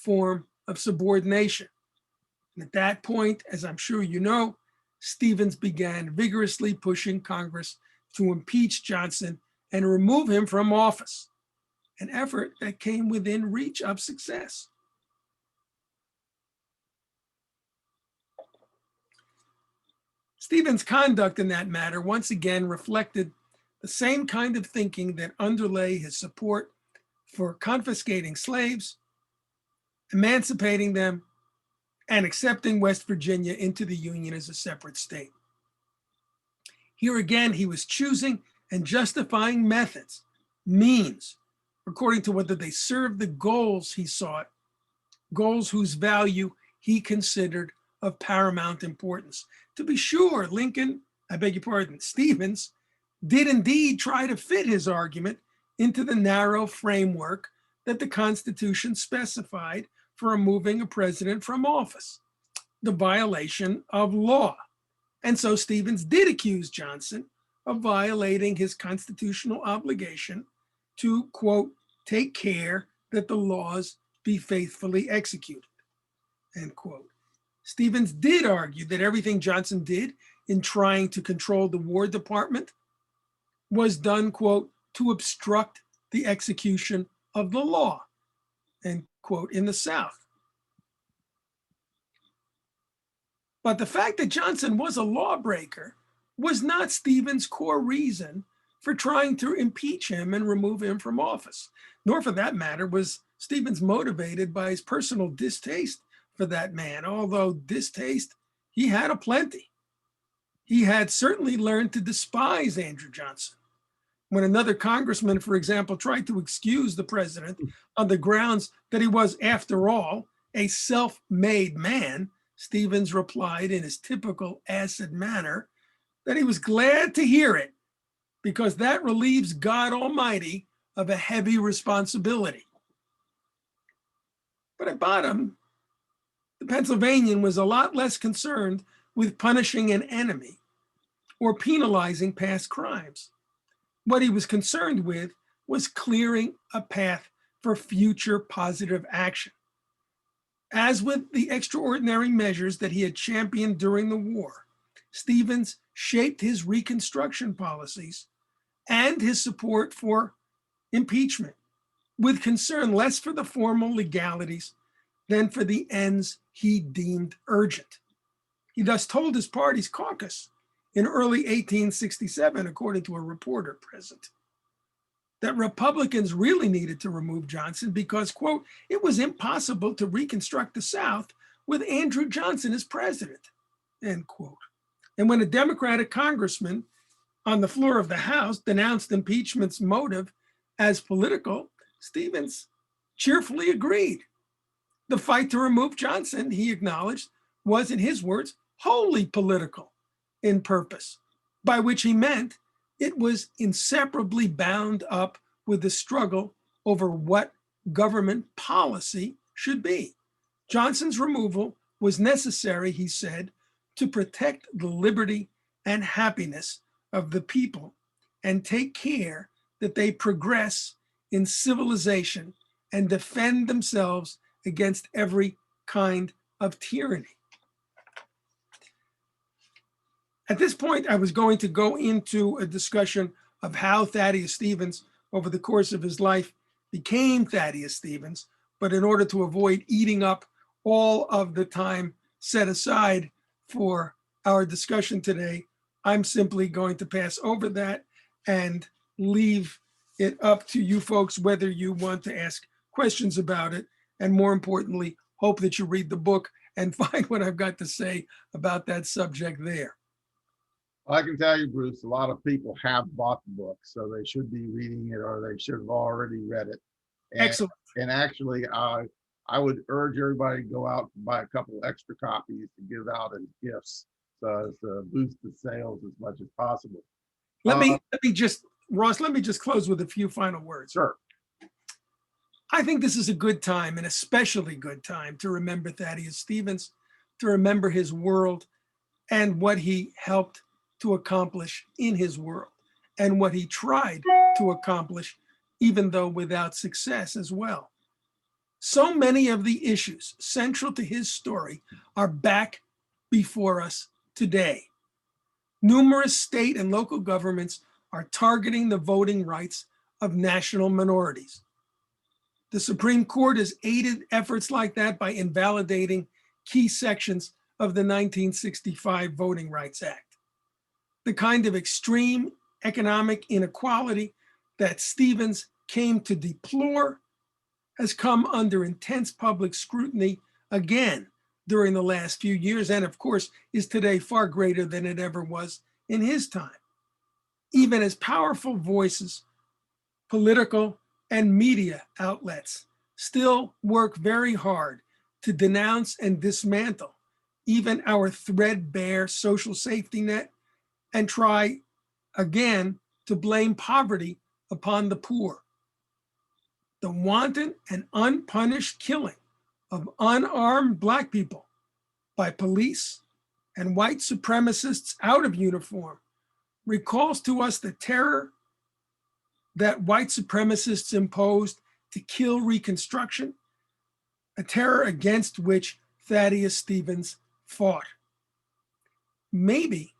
form of subordination. And at that point, as I'm sure you know, Stevens began vigorously pushing Congress to impeach Johnson and remove him from office, an effort that came within reach of success. Stevens' conduct in that matter once again reflected the same kind of thinking that underlay his support for confiscating slaves, emancipating them, and accepting West Virginia into the Union as a separate state. Here again, he was choosing and justifying methods, means, according to whether they served the goals he sought, goals whose value he considered of paramount importance. To be sure, Stevens did indeed try to fit his argument into the narrow framework that the Constitution specified for removing a president from office, the violation of law. And so Stevens did accuse Johnson of violating his constitutional obligation to, quote, take care that the laws be faithfully executed, end quote. Stevens did argue that everything Johnson did in trying to control the War Department was done, quote, to obstruct the execution of the law, end quote, in the South. But the fact that Johnson was a lawbreaker was not Stevens' core reason for trying to impeach him and remove him from office, nor for that matter was Stevens motivated by his personal distaste for that man, although distaste he had aplenty. He had certainly learned to despise Andrew Johnson. When another congressman, for example, tried to excuse the president on the grounds that he was, after all, a self-made man, Stevens replied in his typical acid manner that he was glad to hear it because that relieves God Almighty of a heavy responsibility. But at bottom, the Pennsylvanian was a lot less concerned with punishing an enemy or penalizing past crimes. What he was concerned with was clearing a path for future positive action. As with the extraordinary measures that he had championed during the war, Stevens shaped his Reconstruction policies and his support for impeachment with concern less for the formal legalities than for the ends he deemed urgent. He thus told his party's caucus in early 1867, according to a reporter present, that Republicans really needed to remove Johnson because, quote, it was impossible to reconstruct the South with Andrew Johnson as president, end quote. And when a Democratic congressman on the floor of the House denounced impeachment's motive as political, Stevens cheerfully agreed. The fight to remove Johnson, he acknowledged, was, in his words, wholly political in purpose, by which he meant it was inseparably bound up with the struggle over what government policy should be. Johnson's removal was necessary, he said, to protect the liberty and happiness of the people and take care that they progress in civilization and defend themselves against every kind of tyranny. At this point, I was going to go into a discussion of how Thaddeus Stevens, over the course of his life, became Thaddeus Stevens, but in order to avoid eating up all of the time set aside for our discussion today, I'm simply going to pass over that and leave it up to you folks whether you want to ask questions about it, and more importantly, hope that you read the book and find what I've got to say about that subject there. I can tell you, Bruce, a lot of people have bought the book, so they should be reading it or they should have already read it. And, excellent. And actually, I would urge everybody to go out and buy a couple extra copies to give out as gifts, so as to boost the sales as much as possible. Let me just, Ross, let me just close with a few final words. Sure. I think this is a good time, an especially good time, to remember Thaddeus Stevens, to remember his world and what he helped to accomplish in his world and what he tried to accomplish, even though without success as well. So many of the issues central to his story are back before us today. Numerous state and local governments are targeting the voting rights of national minorities. The Supreme Court has aided efforts like that by invalidating key sections of the 1965 Voting Rights Act. The kind of extreme economic inequality that Stevens came to deplore has come under intense public scrutiny again during the last few years, and of course is today far greater than it ever was in his time. Even as powerful voices, political and media outlets still work very hard to denounce and dismantle even our threadbare social safety net and try again to blame poverty upon the poor. The wanton and unpunished killing of unarmed Black people by police and white supremacists out of uniform recalls to us the terror that white supremacists imposed to kill Reconstruction, a terror against which Thaddeus Stevens fought. Maybe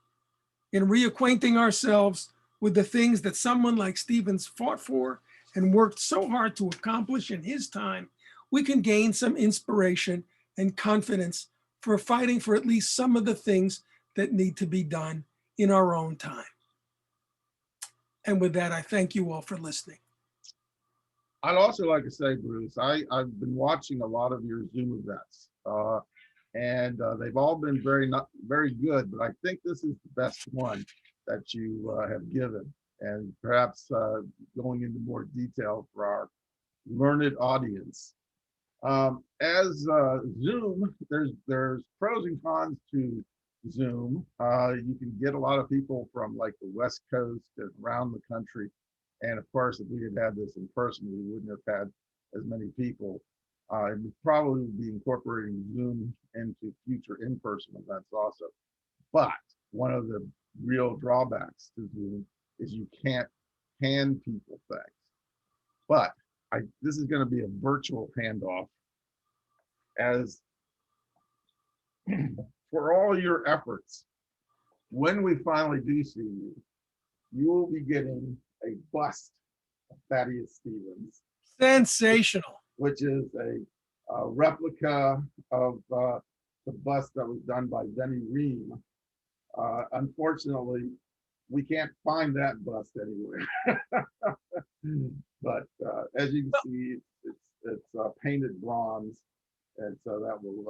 in reacquainting ourselves with the things that someone like Stevens fought for and worked so hard to accomplish in his time, we can gain some inspiration and confidence for fighting for at least some of the things that need to be done in our own time. And with that, I thank you all for listening. I'd also like to say, Bruce, I've been watching a lot of your Zoom events, and they've all been very good, but I think this is the best one that you have given, and perhaps going into more detail for our learned audience. As Zoom, there's pros and cons to Zoom. You can get a lot of people from like the West Coast and around the country. And of course, if we had this in person, we wouldn't have had as many people. And we'd probably be incorporating Zoom into future in-person events also. But one of the real drawbacks to Zoom is you can't hand people things. But this is going to be a virtual handoff, as for all your efforts, when we finally do see you, you will be getting a bust of Thaddeus Stevens. Sensational. Which is a replica of the bust that was done by Benny Ream. Unfortunately, we can't find that bust anywhere. But as you can see, it's painted bronze, and so that will.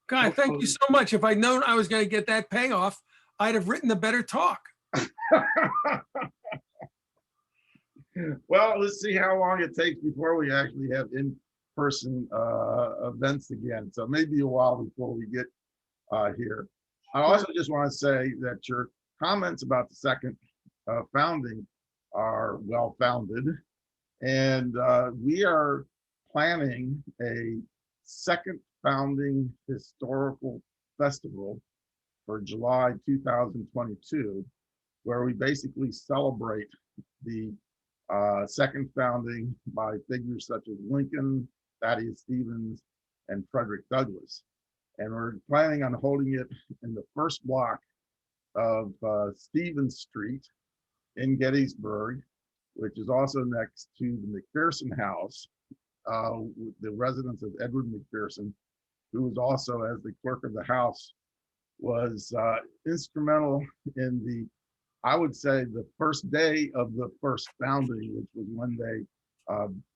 God, thank you so much. If I'd known I was going to get that payoff, I'd have written a better talk. Well, let's see how long it takes before we actually have in-person events again. So maybe a while before we get here. I also just want to say that your comments about the second founding are well-founded, and we are planning a second founding historical festival for July 2022, where we basically celebrate the second founding by figures such as Lincoln, Thaddeus Stevens, and Frederick Douglass. And we're planning on holding it in the first block of Stevens Street in Gettysburg, which is also next to the McPherson House, the residence of Edward McPherson, who was also, as the clerk of the House, was instrumental in the, I would say, the first day of the first founding, which was when they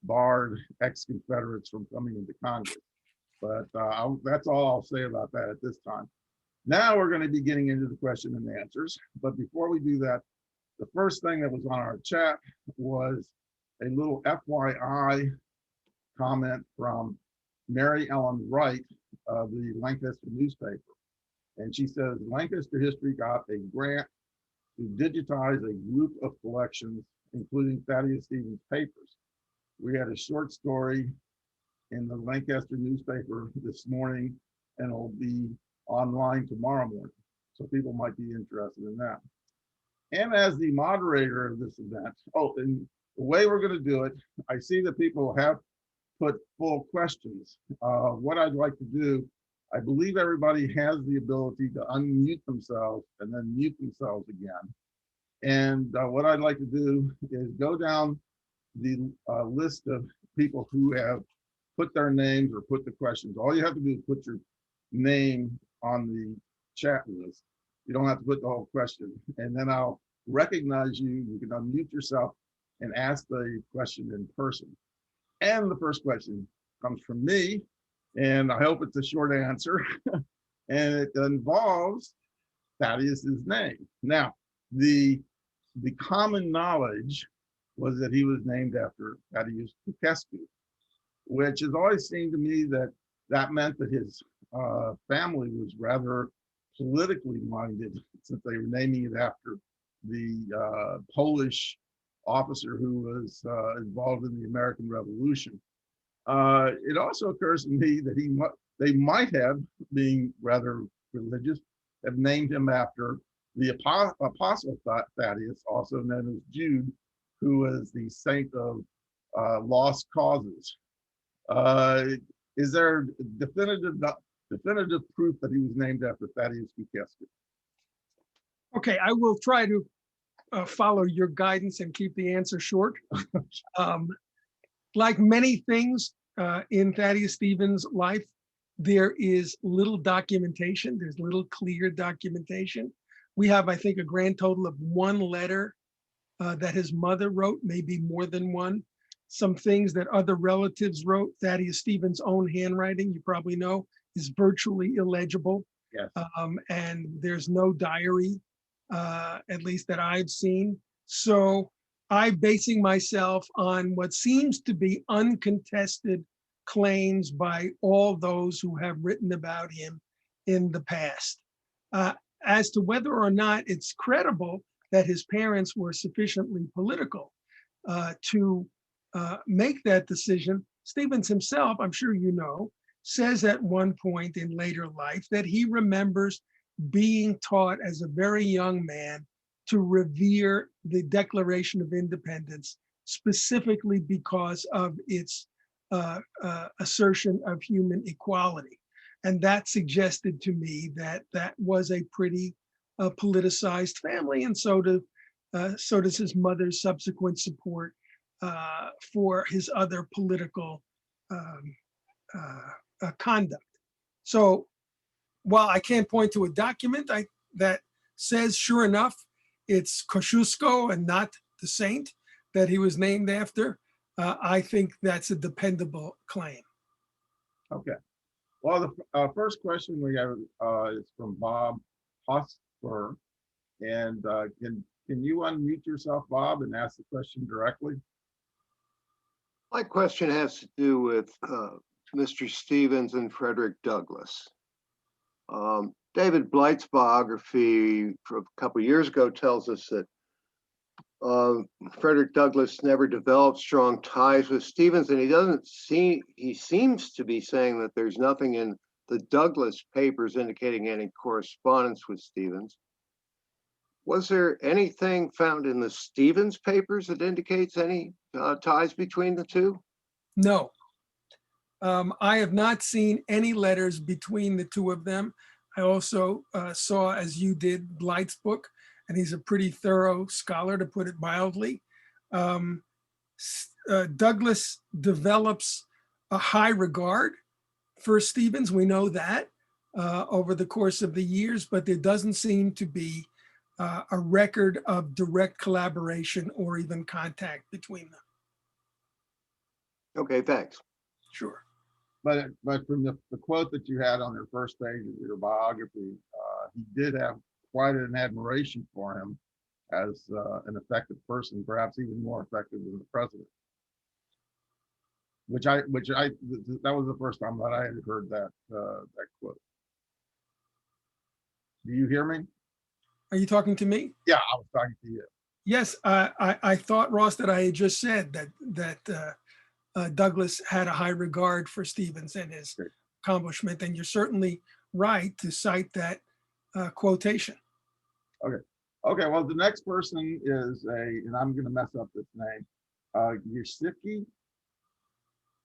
barred ex-Confederates from coming into Congress. But that's all I'll say about that at this time. Now we're going to be getting into the question and answers. But before we do that, the first thing that was on our chat was a little FYI comment from Mary Ellen Wright of the Lancaster newspaper. And she says, Lancaster History got a grant to digitize a group of collections, including Thaddeus Stevens papers. We had a short story in the Lancaster newspaper this morning, and it'll be online tomorrow morning. So people might be interested in that. And as the moderator of this event, and the way we're going to do it, I see that people have put full questions. What I'd like to do, I believe everybody has the ability to unmute themselves and then mute themselves again. And what I'd like to do is go down the list of people who have put their names or put the questions. All you have to do is put your name on the chat list. You don't have to put the whole question. And then I'll recognize you. You can unmute yourself and ask the question in person. And the first question comes from me, and I hope it's a short answer. And it involves Thaddeus's name. Now, the common knowledge was that he was named after Thaddeus Stevens, which has always seemed to me that that meant that his family was rather politically minded, since they were naming it after the Polish officer who was involved in the American Revolution. It also occurs to me that they might have, being rather religious, have named him after the Apostle Thaddeus, also known as Jude, who was the saint of lost causes. Is there definitive proof that he was named after Thaddeus Stevens? Okay, I will try to follow your guidance and keep the answer short. Like many things in Thaddeus Stevens' life, there is little documentation. There's little clear documentation. We have, I think, a grand total of one letter that his mother wrote, maybe more than one. Some things that other relatives wrote. Thaddeus Stevens' own handwriting, you probably know, is virtually illegible. Yes. And there's no diary, at least that I've seen. So I'm basing myself on what seems to be uncontested claims by all those who have written about him in the past. As to whether or not it's credible that his parents were sufficiently political to make that decision, Stevens himself, I'm sure you know, says at one point in later life that he remembers being taught as a very young man to revere the Declaration of Independence, specifically because of its assertion of human equality. And that suggested to me that that was a pretty politicized family, and so does his mother's subsequent support for his other political conduct. So while I can't point to a document that says, sure enough, it's Kosciuszko and not the saint that he was named after, I think that's a dependable claim. Okay. Well, the first question we have is from Bob Hosper. And can you unmute yourself, Bob, and ask the question directly? My question has to do with Mr. Stevens and Frederick Douglass. David Blight's biography from a couple of years ago tells us that Frederick Douglass never developed strong ties with Stevens, and he seems to be saying that there's nothing in the Douglass papers indicating any correspondence with Stevens. Was there anything found in the Stevens papers that indicates any ties between the two? No. I have not seen any letters between the two of them. I also saw, as you did, Blight's book, and he's a pretty thorough scholar, to put it mildly. Douglass develops a high regard for Stevens. We know that over the course of the years, but there doesn't seem to be a record of direct collaboration or even contact between them. Okay, thanks. Sure. But from the quote that you had on your first page of your biography, he did have quite an admiration for him as an effective person, perhaps even more effective than the president. That was the first time that I had heard that quote. Do you hear me? Are you talking to me? Yeah, I was talking to you. Yes, I thought, Ross, that I had just said that Douglass had a high regard for Stevens and his accomplishment, and you're certainly right to cite that quotation. Okay. Well, the next person is and I'm going to mess up this name, Yusicki.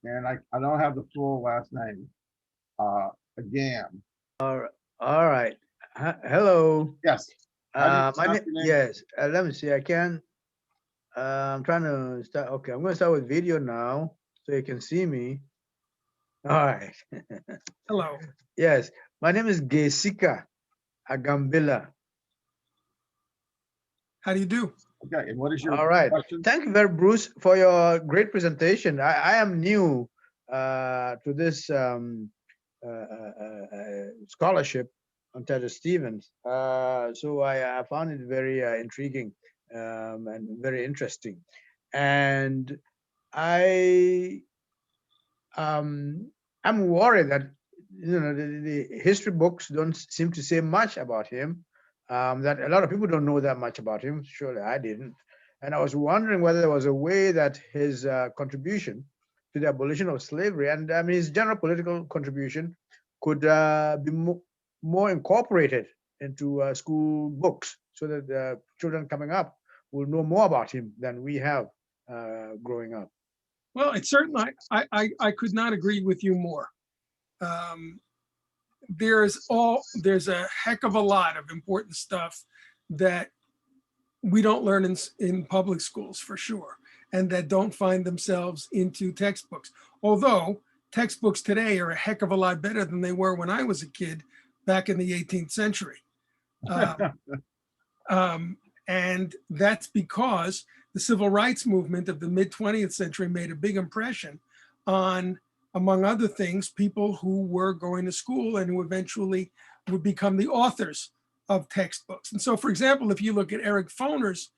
and I don't have the full last name. Again. All right. Hello. Yes. How do you My pronounce name, your name? yes. Let me see. I can. I'm trying to start. Okay, I'm going to start with video now, so you can see me. All right. Hello. Yes, my name is Gesika Agambila. How do you do? Okay, and what is your All right. question? Thank you very, Bruce, for your great presentation. I am new to this scholarship on Thaddeus Stevens. So I found it very intriguing and very interesting. And I I'm worried that the history books don't seem to say much about him. That a lot of people don't know that much about him. Surely I didn't. And I was wondering whether there was a way that his contribution to the abolition of slavery and I mean his general political contribution could be more incorporated into school books, so that children coming up will know more about him than we have growing up. Well, it's certainly, I could not agree with you more. Um, there's a heck of a lot of important stuff that we don't learn in public schools for sure, and that don't find themselves into textbooks. Although textbooks today are a heck of a lot better than they were when I was a kid back in the 18th century. And that's because the civil rights movement of the mid 20th century made a big impression on, among other things, people who were going to school and who eventually would become the authors of textbooks. And so, for example, if you look at Eric Foner's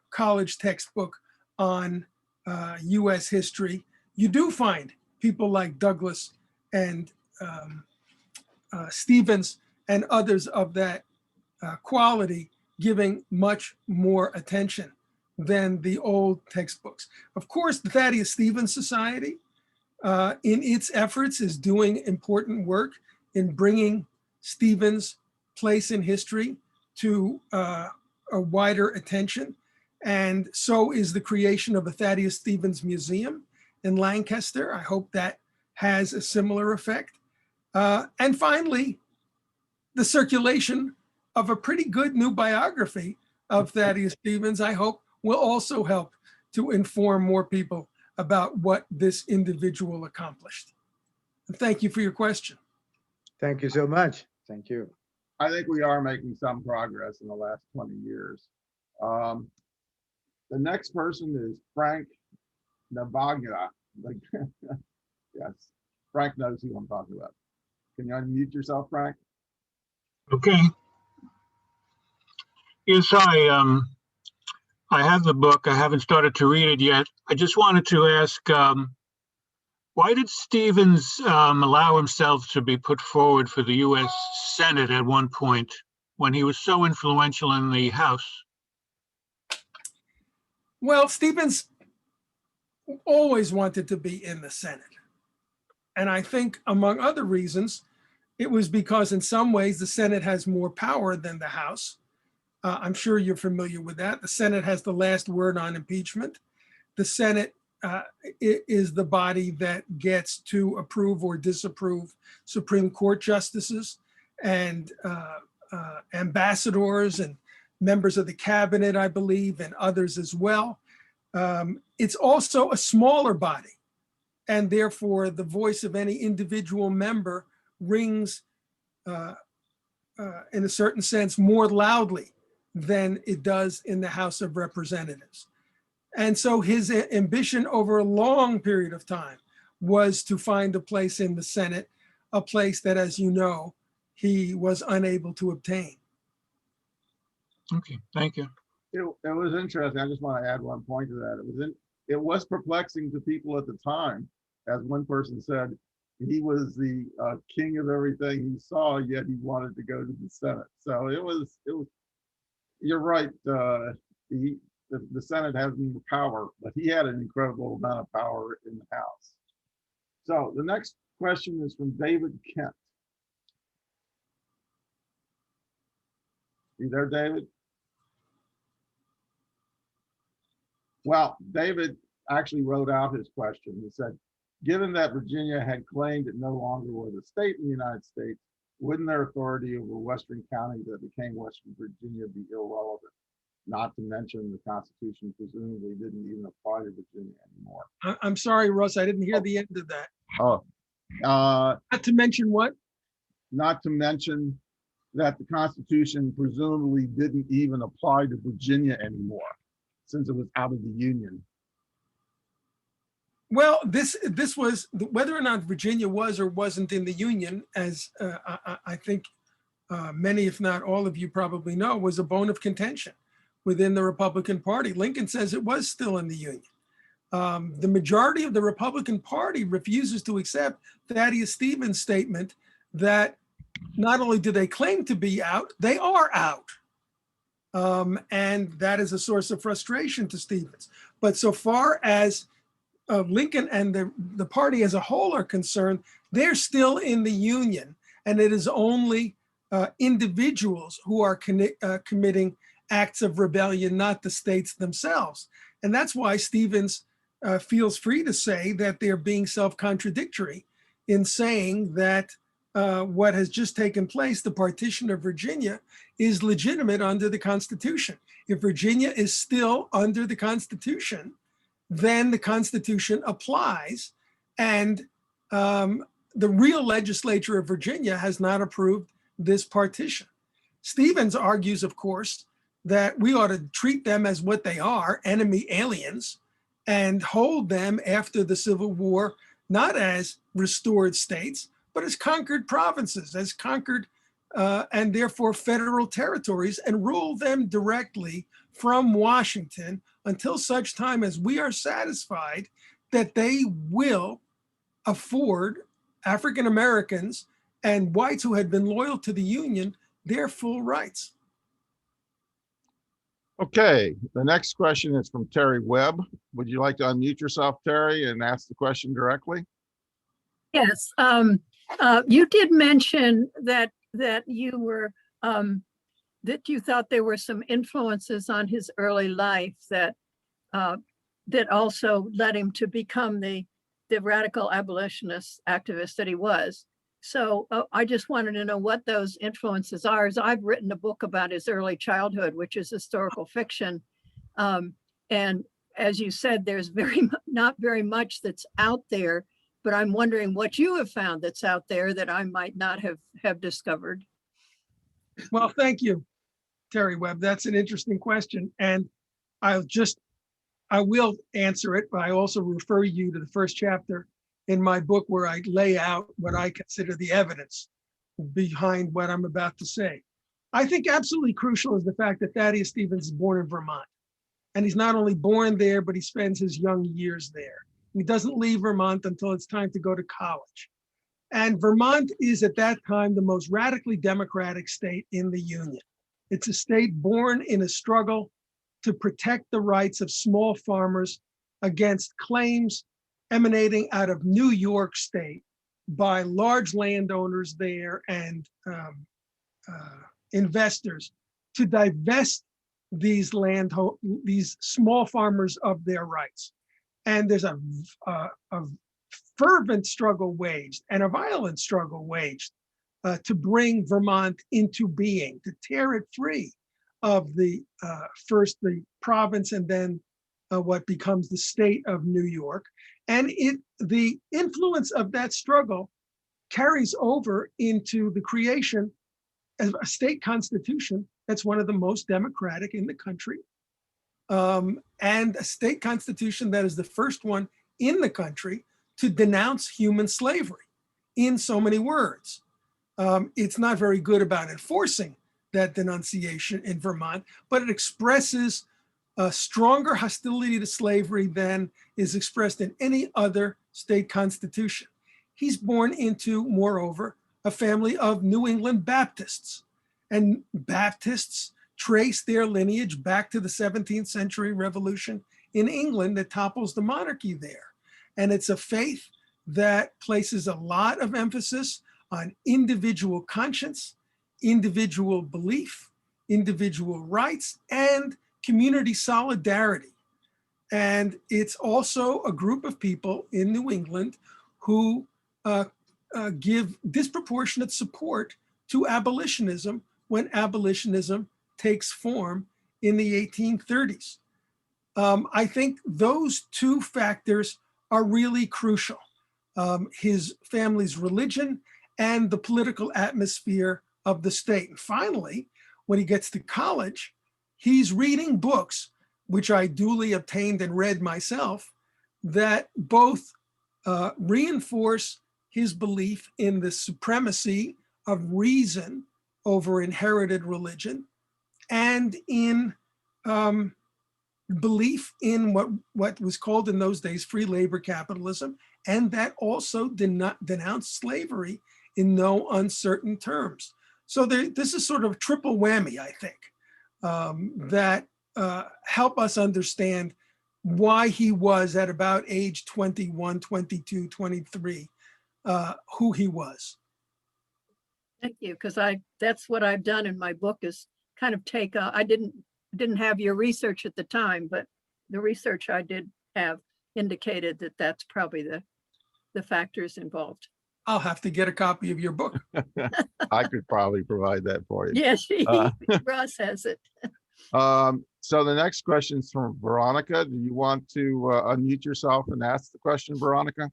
college textbook on US history, you do find people like Douglas and Stevens and others of that quality giving much more attention than the old textbooks. Of course, the Thaddeus Stevens Society, in its efforts, is doing important work in bringing Stevens' place in history to a wider attention. And so is the creation of a Thaddeus Stevens Museum in Lancaster. I hope that has a similar effect. And finally, the circulation of a pretty good new biography of Thaddeus Stevens, I hope, will also help to inform more people about what this individual accomplished. And thank you for your question. Thank you so much. Thank you. I think we are making some progress in the last 20 years. The next person is Frank Navagna. Yes, Frank knows who I'm talking about. Can you unmute yourself, Frank? Okay. Yes, I have the book. I haven't started to read it yet. I just wanted to ask, why did Stevens allow himself to be put forward for the U.S. Senate at one point when he was so influential in the House? Well, Stevens always wanted to be in the Senate. And I think, among other reasons, it was because in some ways the Senate has more power than the House. I'm sure you're familiar with that. The Senate has the last word on impeachment. The Senate is the body that gets to approve or disapprove Supreme Court justices and ambassadors and members of the cabinet, I believe, and others as well. It's also a smaller body, and therefore the voice of any individual member rings in a certain sense more loudly than it does in the House of Representatives. And so his ambition over a long period of time was to find a place in the Senate, a place that, as you know, he was unable to obtain. Okay, thank you. It was interesting. I just want to add one point to that. It was perplexing to people at the time, as one person said, he was the king of everything he saw, yet he wanted to go to the Senate. So it was. You're right. The Senate has more power, but he had an incredible amount of power in the House. So the next question is from David Kent. You there, David? Well, David, actually wrote out his question. He said, given that Virginia had claimed it no longer was a state in the United States, wouldn't their authority over Western counties that became Western Virginia be irrelevant? Not to mention the Constitution presumably didn't even apply to Virginia anymore. I'm sorry, Russ, I didn't hear the end of that. Oh, Not to mention what? not to mention that the Constitution presumably didn't even apply to Virginia anymore since it was out of the Union. Well, this was whether or not Virginia was or wasn't in the Union, as I think many, if not all of you probably know, was a bone of contention within the Republican Party. Lincoln says it was still in the Union. The majority of the Republican Party refuses to accept Thaddeus Stevens' statement that not only do they claim to be out, they are out. And that is a source of frustration to Stevens. But so far as Lincoln and the party as a whole are concerned, they're still in the Union. And it is only individuals who are committing acts of rebellion, not the states themselves. And that's why Stevens feels free to say that they're being self-contradictory in saying that what has just taken place, the partition of Virginia, is legitimate under the Constitution. If Virginia is still under the Constitution, then the Constitution applies. And the real legislature of Virginia has not approved this partition. Stevens argues, of course, that we ought to treat them as what they are, enemy aliens, and hold them after the Civil War, not as restored states, but as conquered provinces, as conquered and therefore federal territories, and rule them directly from Washington until such time as we are satisfied that they will afford African Americans and whites who had been loyal to the Union their full rights. Okay, the next question is from Terry Webb. Would you like to unmute yourself, Terry, and ask the question directly? Yes, you did mention that you were that you thought there were some influences on his early life that also led him to become the radical abolitionist activist that he was. So I just wanted to know what those influences are. As I've written a book about his early childhood, which is historical fiction, and as you said, there's not very much that's out there. But I'm wondering what you have found that's out there that I might not have discovered. Well, thank you, Terry Webb. That's an interesting question. And I will answer it, but I also refer you to the first chapter in my book where I lay out what I consider the evidence behind what I'm about to say. I think absolutely crucial is the fact that Thaddeus Stevens is born in Vermont. And he's not only born there, but he spends his young years there. He doesn't leave Vermont until it's time to go to college. And Vermont is at that time the most radically democratic state in the Union. It's a state born in a struggle to protect the rights of small farmers against claims emanating out of New York State by large landowners there and investors to divest these small farmers of their rights. And there's a fervent struggle waged and a violent struggle waged to bring Vermont into being, to tear it free of first the province and then what becomes the state of New York. And the influence of that struggle carries over into the creation of a state constitution that's one of the most democratic in the country. And a state constitution that is the first one in the country to denounce human slavery in so many words. It's not very good about enforcing that denunciation in Vermont, but it expresses a stronger hostility to slavery than is expressed in any other state constitution. He's born into, moreover, a family of New England Baptists, and Baptists trace their lineage back to the 17th century revolution in England that topples the monarchy there. And it's a faith that places a lot of emphasis on individual conscience, individual belief, individual rights, and community solidarity. And it's also a group of people in New England who give disproportionate support to abolitionism when abolitionism takes form in the 1830s. I think those two factors are really crucial. His family's religion and the political atmosphere of the state. And finally, when he gets to college, he's reading books, which I duly obtained and read myself, that both reinforce his belief in the supremacy of reason over inherited religion and in belief in what was called in those days free labor capitalism, and that also did not denounce slavery in no uncertain terms. So this is sort of triple whammy, I think, that help us understand why he was at about age 21, 22, 23, who he was. Thank you, because that's what I've done in my book is kind of take, I didn't have your research at the time, but the research I did have indicated that that's probably the factors involved. I'll have to get a copy of your book. I could probably provide that for you. Yes, Ross has it. So the next question is from Veronica. Do you want to unmute yourself and ask the question, Veronica?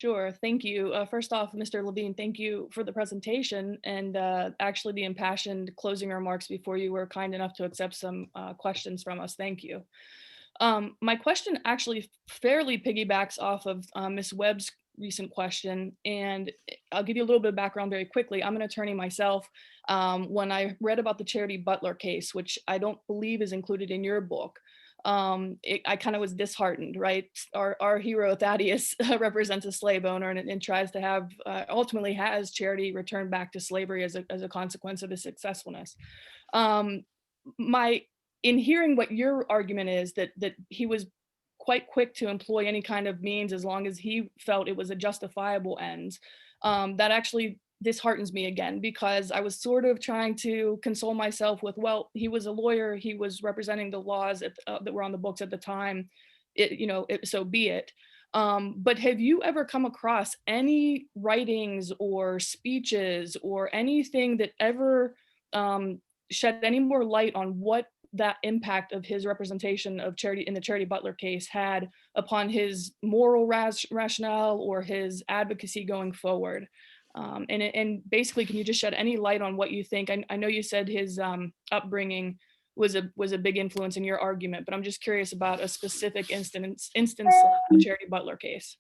Sure, thank you. First off, Mr. Levine, thank you for the presentation and actually the impassioned closing remarks before you were kind enough to accept some questions from us. Thank you. My question actually fairly piggybacks off of Ms. Webb's recent question, and I'll give you a little bit of background very quickly. I'm an attorney myself. When I read about the Charity Butler case, which I don't believe is included in your book, I kind of was disheartened, right? Our hero Thaddeus represents a slave owner and tries to have, ultimately has charity returned back to slavery as a consequence of his successfulness. In hearing what your argument is that he was quite quick to employ any kind of means as long as he felt it was a justifiable end, that actually disheartens me again, because I was sort of trying to console myself with, well, he was a lawyer, he was representing the laws that were on the books at the time, so be it. But have you ever come across any writings or speeches or anything that ever shed any more light on what that impact of his representation of charity in the Charity Butler case had upon his moral rationale or his advocacy going forward? And basically, can you just shed any light on what you think? I know you said his upbringing was a big influence in your argument, but I'm just curious about a specific instance of the Charity Butler case.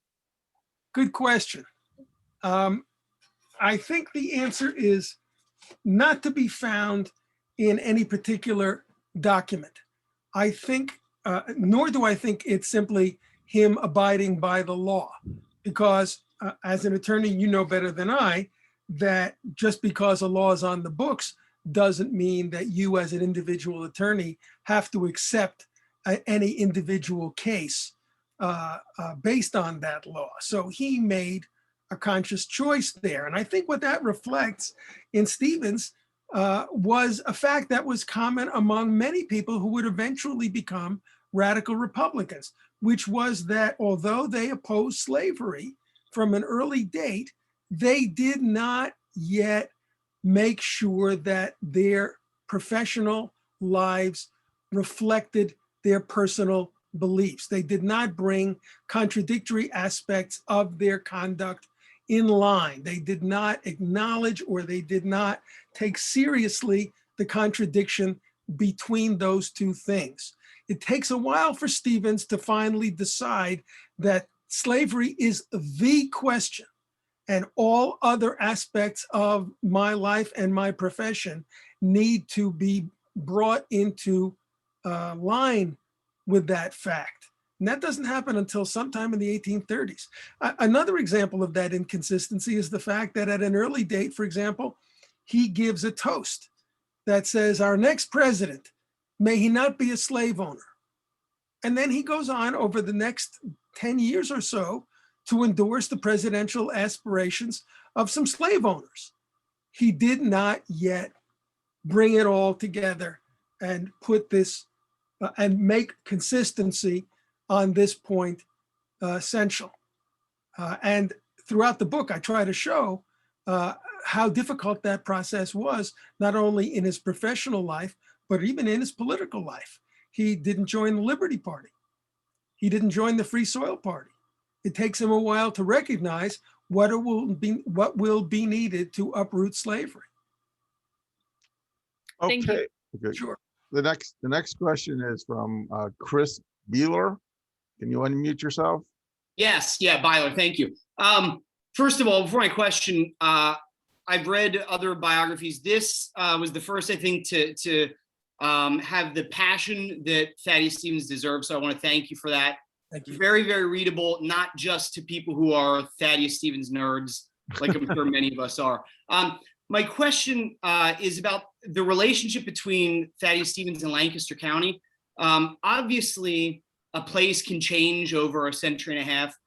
Good question. I think the answer is not to be found in any particular document. I think, nor do I think it's simply him abiding by the law, because as an attorney, you know better than I that just because a law is on the books doesn't mean that you as an individual attorney have to accept any individual case based on that law. So he made a conscious choice there. And I think what that reflects in Stevens was a fact that was common among many people who would eventually become radical Republicans, which was that although they opposed slavery from an early date, they did not yet make sure that their professional lives reflected their personal beliefs. They did not bring contradictory aspects of their conduct in line. They did not acknowledge or they did not take seriously the contradiction between those two things. It takes a while for Stevens to finally decide that slavery is the question, and all other aspects of my life and my profession need to be brought into line with that fact. And that doesn't happen until sometime in the 1830s. Another example of that inconsistency is the fact that at an early date, for example, he gives a toast that says, "Our next president, may he not be a slave owner." And then he goes on over the next 10 years or so to endorse the presidential aspirations of some slave owners. He did not yet bring it all together and put this and make consistency on this point essential. And throughout the book, I try to show how difficult that process was, not only in his professional life, but even in his political life. He didn't join the Liberty Party. He didn't join the Free Soil Party. It takes him a while to recognize what will be needed to uproot slavery. Thank you. Okay, okay. Sure. The next question is from Chris Beeler. Can you unmute yourself? Yes, yeah, Byler, thank you. First of all, before my question, I've read other biographies. This was the first, I think, to have the passion that Thaddeus Stevens deserves. So I want to thank you for that. Thank you. Very, very readable, not just to people who are Thaddeus Stevens nerds, like I'm sure many of us are. My question is about the relationship between Thaddeus Stevens and Lancaster County. Obviously, a place can change over a century and a half,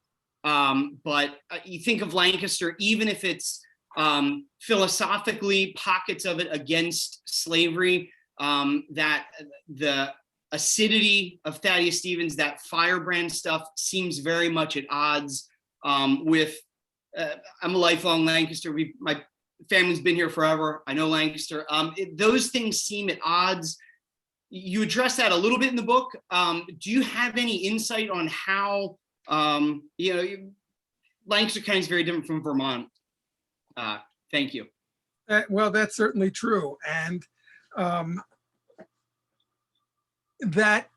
but you think of Lancaster, even if it's philosophically pockets of it against slavery, that the acidity of Thaddeus Stevens, that firebrand stuff seems very much at odds with, I'm a lifelong Lancaster, my family's been here forever, I know Lancaster. Those things seem at odds. You address that a little bit in the book. Do you have any insight on how, Lancaster County is very different from Vermont? Thank you. Well, that's certainly true. And that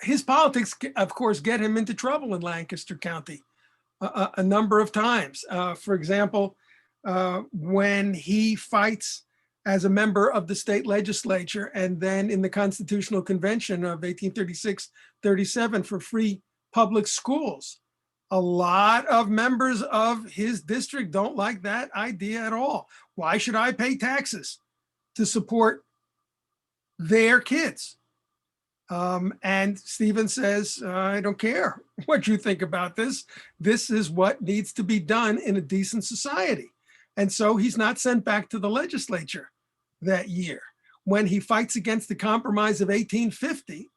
his politics, of course, get him into trouble in Lancaster County a number of times. For example, when he fights as a member of the state legislature and then in the Constitutional Convention of 1836-37 for free public schools. A lot of members of his district don't like that idea at all. Why should I pay taxes to support their kids? And Stevens says, I don't care what you think about this. This is what needs to be done in a decent society. And so he's not sent back to the legislature that year. When he fights against the Compromise of 1850,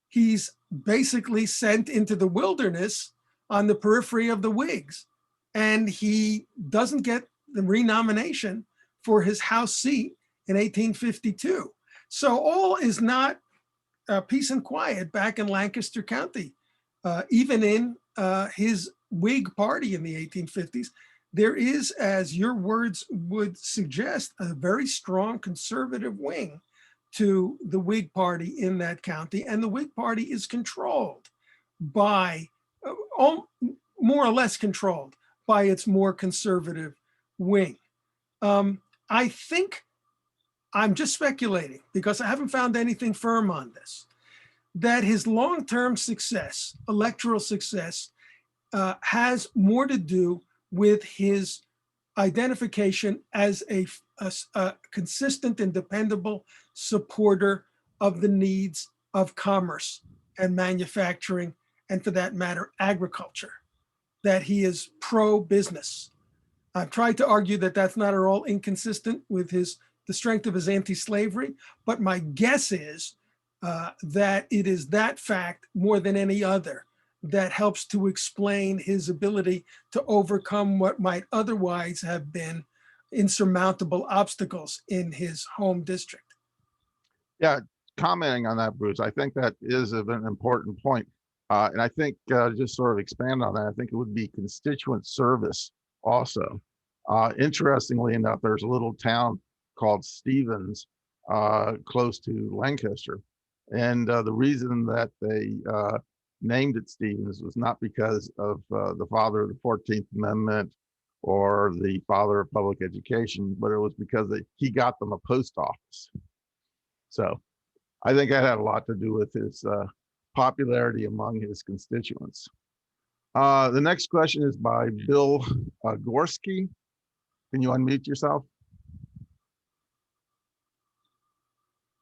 he's basically sent into the wilderness on the periphery of the Whigs. And he doesn't get the renomination for his House seat in 1852. So all is not peace and quiet back in Lancaster County. Even in his Whig party in the 1850s, there is, as your words would suggest, a very strong conservative wing to the Whig party in that county. And the Whig party is controlled by, more or less controlled by its more conservative wing. I think, I'm just speculating because I haven't found anything firm on this, that his long-term success, electoral success, has more to do with his identification as a consistent and dependable supporter of the needs of commerce and manufacturing, and for that matter, agriculture, that he is pro-business. I've tried to argue that that's not at all inconsistent with the strength of his anti-slavery, but my guess is that it is that fact more than any other that helps to explain his ability to overcome what might otherwise have been insurmountable obstacles in his home district. Yeah, commenting on that, Bruce, I think that is an important point. And I think just sort of expand on that, I think it would be constituent service also. Interestingly enough, there's a little town called Stevens close to Lancaster. And the reason that they named it Stevens was not because of the father of the 14th Amendment or the father of public education, but it was because he got them a post office. So I think that had a lot to do with his popularity among his constituents. The next question is by Bill Gorski. Can you unmute yourself?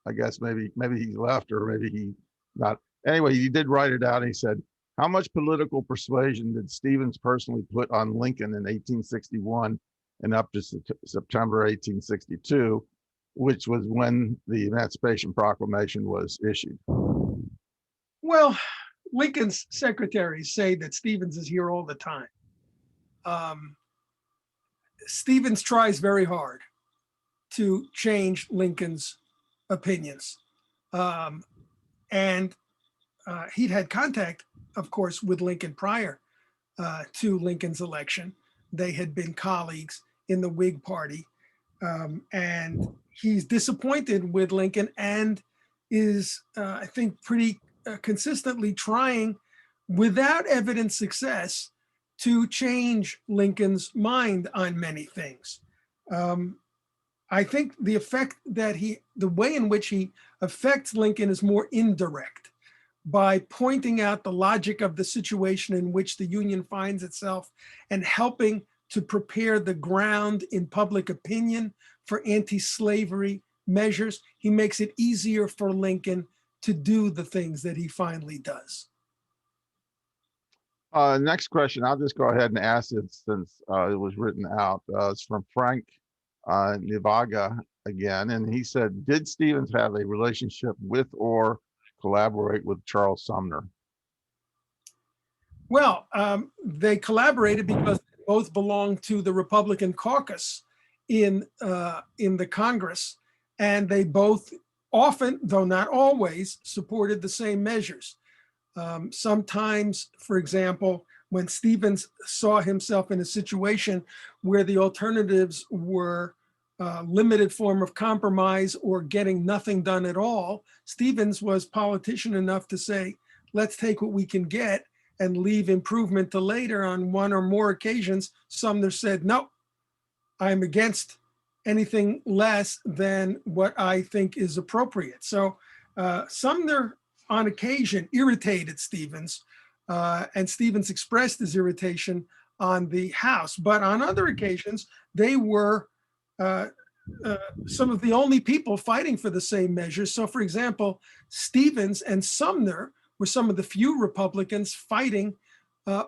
I guess maybe he left, or maybe he not. Anyway, he did write it out. And he said, how much political persuasion did Stevens personally put on Lincoln in 1861 and up to September 1862, which was when the Emancipation Proclamation was issued? Well, Lincoln's secretaries say that Stevens is here all the time. Stevens tries very hard to change Lincoln's opinions. And he'd had contact, of course, with Lincoln prior to Lincoln's election. They had been colleagues in the Whig Party. And he's disappointed with Lincoln and is, I think, pretty consistently trying, without evident success, to change Lincoln's mind on many things. I think the effect that the way in which he affects Lincoln is more indirect, by pointing out the logic of the situation in which the Union finds itself and helping to prepare the ground in public opinion for anti-slavery measures. He makes it easier for Lincoln to do the things that he finally does. Next question, I'll just go ahead and ask it since it was written out. It's from Frank Navagna again, and he said, did Stevens have a relationship with or collaborate with Charles Sumner? Well, they collaborated because they both belonged to the Republican caucus in the Congress, and they both often, though not always, supported the same measures. Sometimes, for example, when Stevens saw himself in a situation where the alternatives were limited form of compromise or getting nothing done at all, Stevens was politician enough to say, let's take what we can get and leave improvement to later. On one or more occasions, Sumner said, no, I'm against anything less than what I think is appropriate. So Sumner, on occasion, irritated Stevens, and Stevens expressed his irritation on the House. But on other occasions, they were some of the only people fighting for the same measures. So, for example, Stevens and Sumner were some of the few Republicans fighting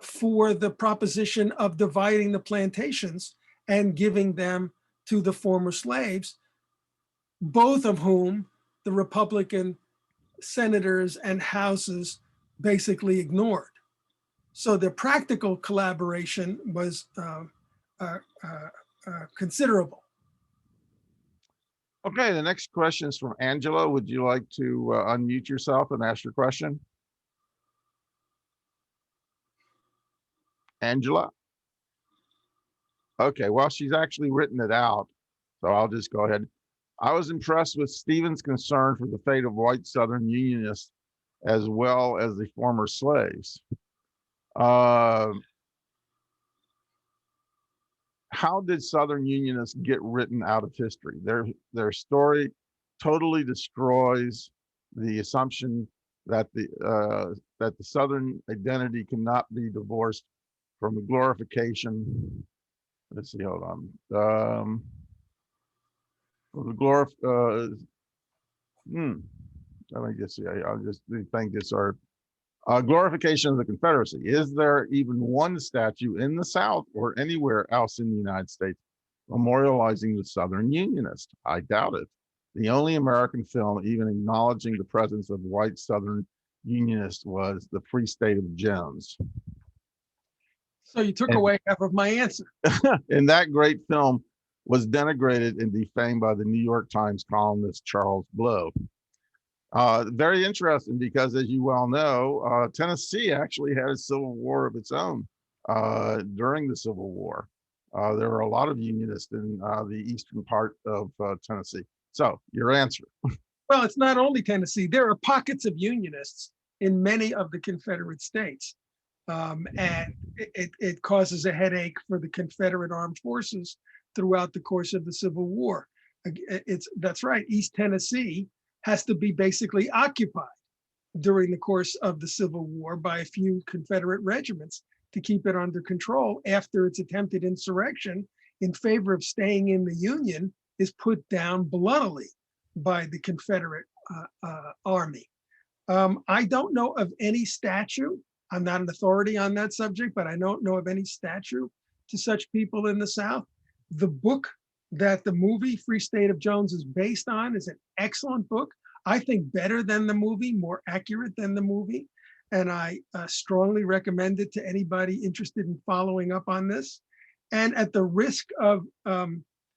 for the proposition of dividing the plantations and giving them to the former slaves, both of whom the Republican senators and houses basically ignored. So the practical collaboration was considerable. Okay, the next question is from Angela. Would you like to unmute yourself and ask your question? Angela? Okay, well, she's actually written it out, so I'll just go ahead. I was impressed with Stevens' concern for the fate of white Southern Unionists as well as the former slaves. How did Southern Unionists get written out of history? Their story totally destroys the assumption that the Southern identity cannot be divorced from the glorification. Let's see, hold on. Let me just see. I'll just think this are glorification of the Confederacy. Is there even one statue in the South or anywhere else in the United States memorializing the Southern Unionists? I doubt it. The only American film even acknowledging the presence of white Southern Unionists was The Free State of Jones. So you took away half of my answer. And that great film was denigrated and defamed by the New York Times columnist Charles Blow. Very interesting because, as you well know, Tennessee actually had a civil war of its own during the Civil War. There were a lot of Unionists in the eastern part of Tennessee. So your answer. Well, it's not only Tennessee. There are pockets of Unionists in many of the Confederate states. And it causes a headache for the Confederate armed forces throughout the course of the Civil War. That's right. East Tennessee has to be basically occupied during the course of the Civil War by a few Confederate regiments to keep it under control after its attempted insurrection in favor of staying in the Union is put down bloodily by the Confederate army. I don't know of any statue. I'm not an authority on that subject, but I don't know of any statue to such people in the South. The book that the movie Free State of Jones is based on is an excellent book. I think better than the movie, more accurate than the movie. and I strongly recommend it to anybody interested in following up on this. And at the risk of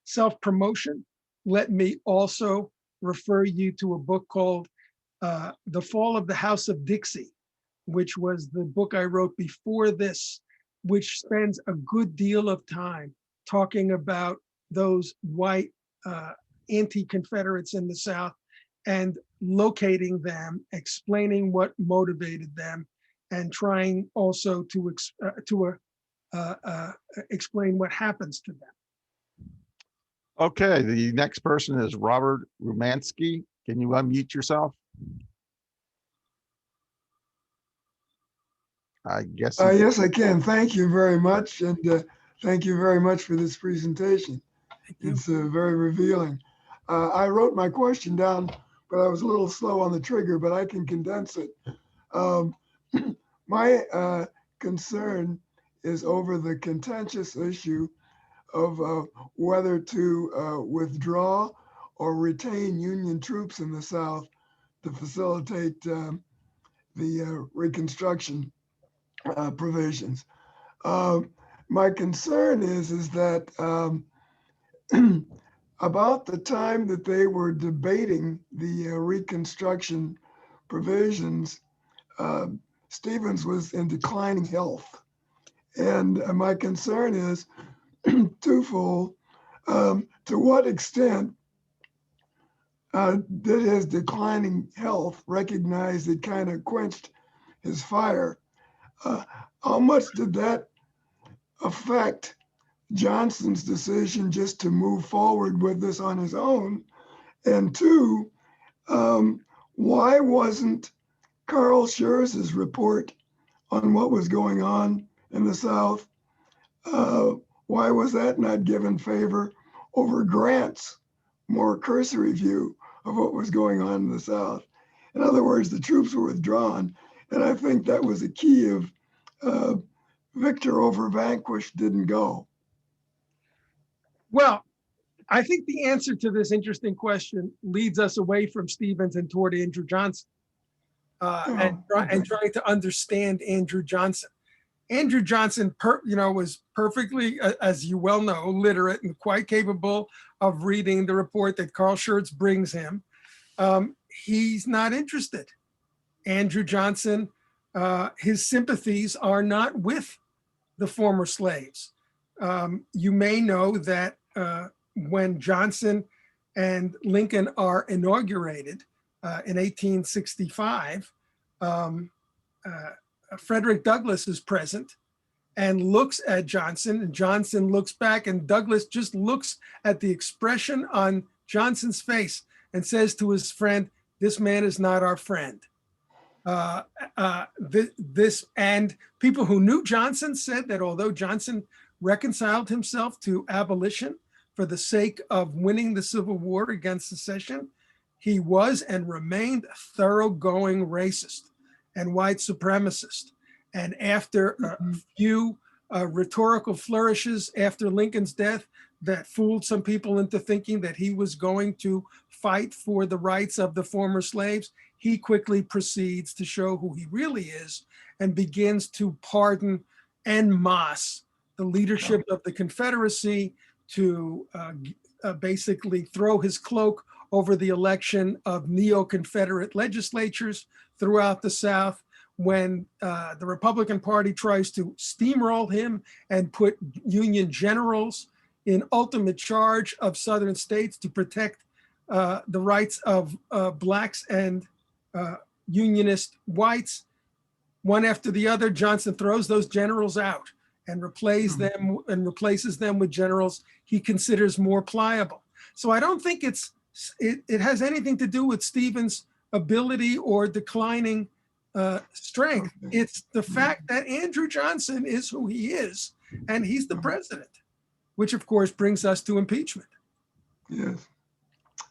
self-promotion, let me also refer you to a book called The Fall of the House of Dixie, which was the book I wrote before this, which spends a good deal of time talking about those white anti-Confederates in the South and locating them, explaining what motivated them, and trying also to explain what happens to them. Okay, the next person is Robert Romanski. Can you unmute yourself? I guess. Yes, I can. Thank you very much. And thank you very much for this presentation. It's very revealing. I wrote my question down, but I was a little slow on the trigger, but I can condense it. My concern is over the contentious issue of whether to withdraw or retain Union troops in the South to facilitate the Reconstruction provisions. My concern is that about the time that they were debating the Reconstruction provisions, Stevens was in declining health. And my concern is twofold. To what extent did his declining health recognize it kind of quenched his fire? How much did that affect Johnson's decision just to move forward with this on his own? And two, why wasn't Carl Schurz's report on what was going on in the South, why was that not given favor over Grant's more cursory view of what was going on in the South? In other words, the troops were withdrawn, and I think that was a key of victor over vanquished didn't go. Well, I think the answer to this interesting question leads us away from Stevens and toward Andrew Johnson, and trying to understand Andrew Johnson. Andrew Johnson, was perfectly, as you well know, literate and quite capable of reading the report that Carl Schurz brings him. He's not interested. Andrew Johnson, his sympathies are not with the former slaves. You may know that when Johnson and Lincoln are inaugurated in 1865, Frederick Douglass is present and looks at Johnson, and Johnson looks back, and Douglass just looks at the expression on Johnson's face and says to his friend, "This man is not our friend." This and people who knew Johnson said that although Johnson reconciled himself to abolition for the sake of winning the Civil War against secession, he was and remained a thoroughgoing racist and white supremacist. And after a few rhetorical flourishes after Lincoln's death that fooled some people into thinking that he was going to fight for the rights of the former slaves, he quickly proceeds to show who he really is and begins to pardon en masse the leadership of the Confederacy, to basically throw his cloak over the election of neo-Confederate legislatures throughout the South. When the Republican Party tries to steamroll him and put Union generals in ultimate charge of Southern states to protect the rights of Blacks and Unionist whites, one after the other, Johnson throws those generals out and replaces them with generals he considers more pliable. So I don't think it has anything to do with Stevens' ability or declining strength. It's the fact that Andrew Johnson is who he is, and he's the president, which of course brings us to impeachment. Yes,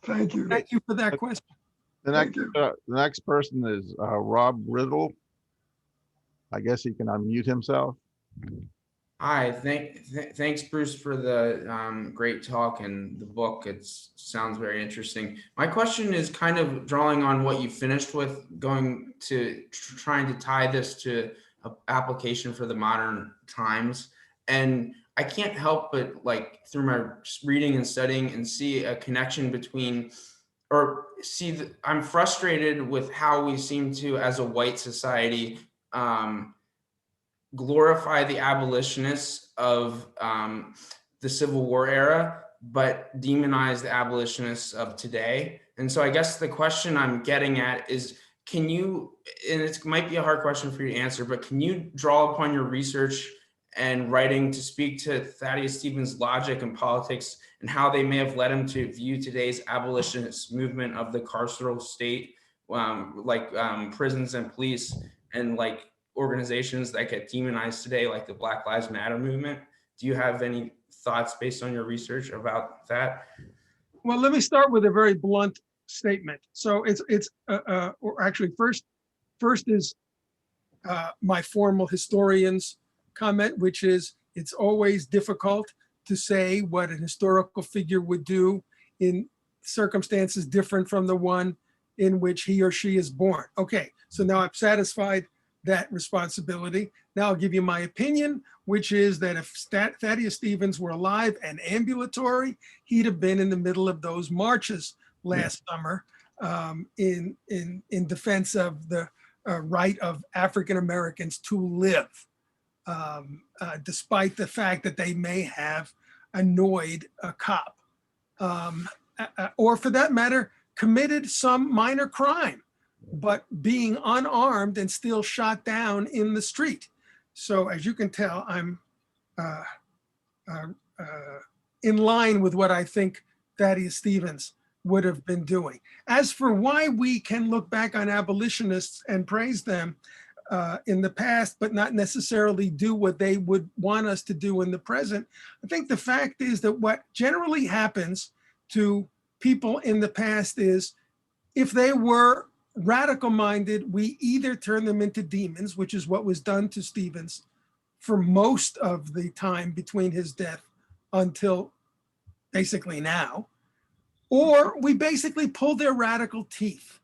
thank you. Thank you for that question. The next person is Rob Riddle. I guess he can unmute himself. Hi, thanks, Bruce, for the great talk and the book. It sounds very interesting. My question is kind of drawing on what you finished with, going to trying to tie this to an application for the modern times. And I can't help but, like, through my reading and studying, and see a connection between, or see that I'm frustrated with how we seem to, as a white society, glorify the abolitionists of the Civil War era, but demonize the abolitionists of today. And so I guess the question I'm getting at is, can you, and it might be a hard question for you to answer, but can you draw upon your research and writing to speak to Thaddeus Stevens' logic and politics, and how they may have led him to view today's abolitionist movement of the carceral state, prisons and police, and like organizations that get demonized today, like the Black Lives Matter movement? Do you have any thoughts based on your research about that? Well, let me start with a very blunt statement. So or actually first is my formal historian's comment, which is, it's always difficult to say what an historical figure would do in circumstances different from the one in which he or she is born. Okay, so now I've satisfied that responsibility. Now I'll give you my opinion, which is that if Thaddeus Stevens were alive and ambulatory, he'd have been in the middle of those marches last summer in defense of the right of African Americans to live, despite the fact that they may have annoyed a cop, or for that matter, committed some minor crime, but being unarmed and still shot down in the street. So as you can tell, I'm in line with what I think Thaddeus Stevens would have been doing. As for why we can look back on abolitionists and praise them in the past, but not necessarily do what they would want us to do in the present, I think the fact is that what generally happens to people in the past is, if they were radical minded, we either turn them into demons, which is what was done to Stevens for most of the time between his death until basically now, or we basically pull their radical teeth.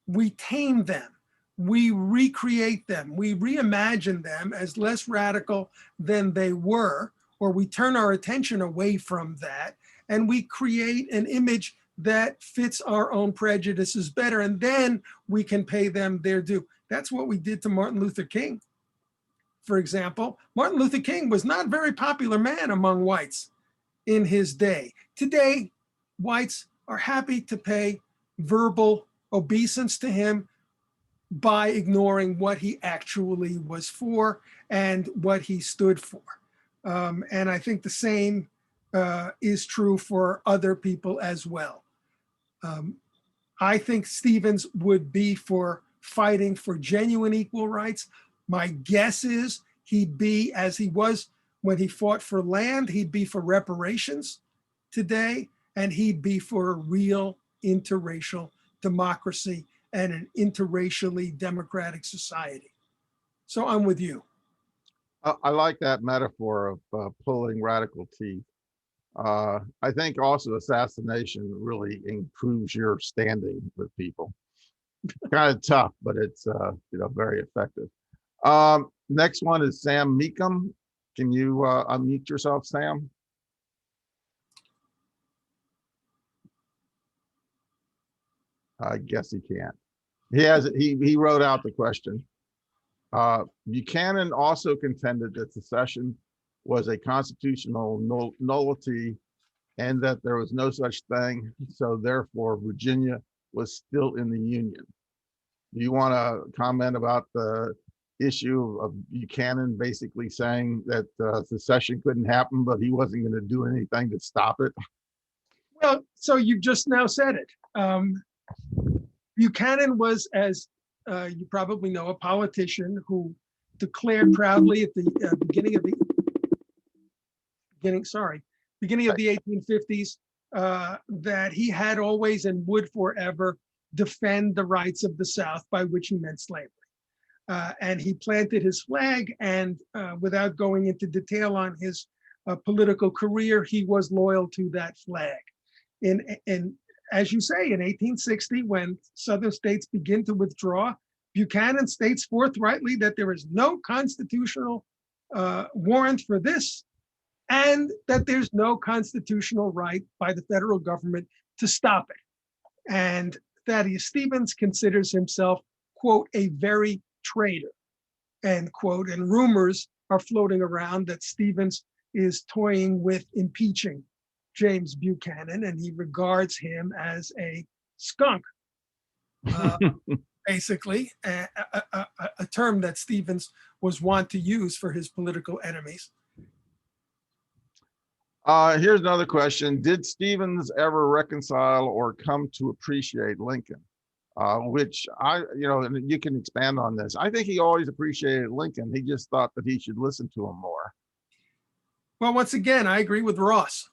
We tame them, we recreate them, we reimagine them as less radical than they were, or we turn our attention away from that and we create an image that fits our own prejudices better, and then we can pay them their due. That's what we did to Martin Luther King. For example, Martin Luther King was not a very popular man among whites in his day. Today, whites are happy to pay verbal obeisance to him by ignoring what he actually was for and what he stood for. And I think the same is true for other people as well. I think Stevens would be for fighting for genuine equal rights. My guess is he'd be, as he was when he fought for land, he'd be for reparations today, and he'd be for a real interracial democracy and an interracially democratic society. So I'm with you. I like that metaphor of pulling radical teeth. I think also assassination really improves your standing with people. Kind of tough, but it's very effective. Next one is Sam Meekum. Can you unmute yourself, Sam? I guess he can't. He wrote out the question. Buchanan also contended that secession was a constitutional nullity and that there was no such thing, so therefore Virginia was still in the Union. Do you want to comment about the issue of Buchanan basically saying that secession couldn't happen, but he wasn't going to do anything to stop it? Well, so you've just now said it. Buchanan was, as you probably know, a politician who declared proudly at the beginning of the 1850s that he had always and would forever defend the rights of the South, by which he meant slavery. and he planted his flag. And without going into detail on his political career, he was loyal to that flag. And as you say, in 1860, when Southern states begin to withdraw, Buchanan states forthrightly that there is no constitutional warrant for this, and that there's no constitutional right by the federal government to stop it. And Thaddeus Stevens considers himself, quote, a very traitor, end quote. And rumors are floating around that Stevens is toying with impeaching James Buchanan, and he regards him as a skunk, basically, a term that Stevens was wont to use for his political enemies. Here's another question. Did Stevens ever reconcile or come to appreciate Lincoln? Which and you can expand on this. I think he always appreciated Lincoln. He just thought that he should listen to him more. Well, once again, I agree with Ross.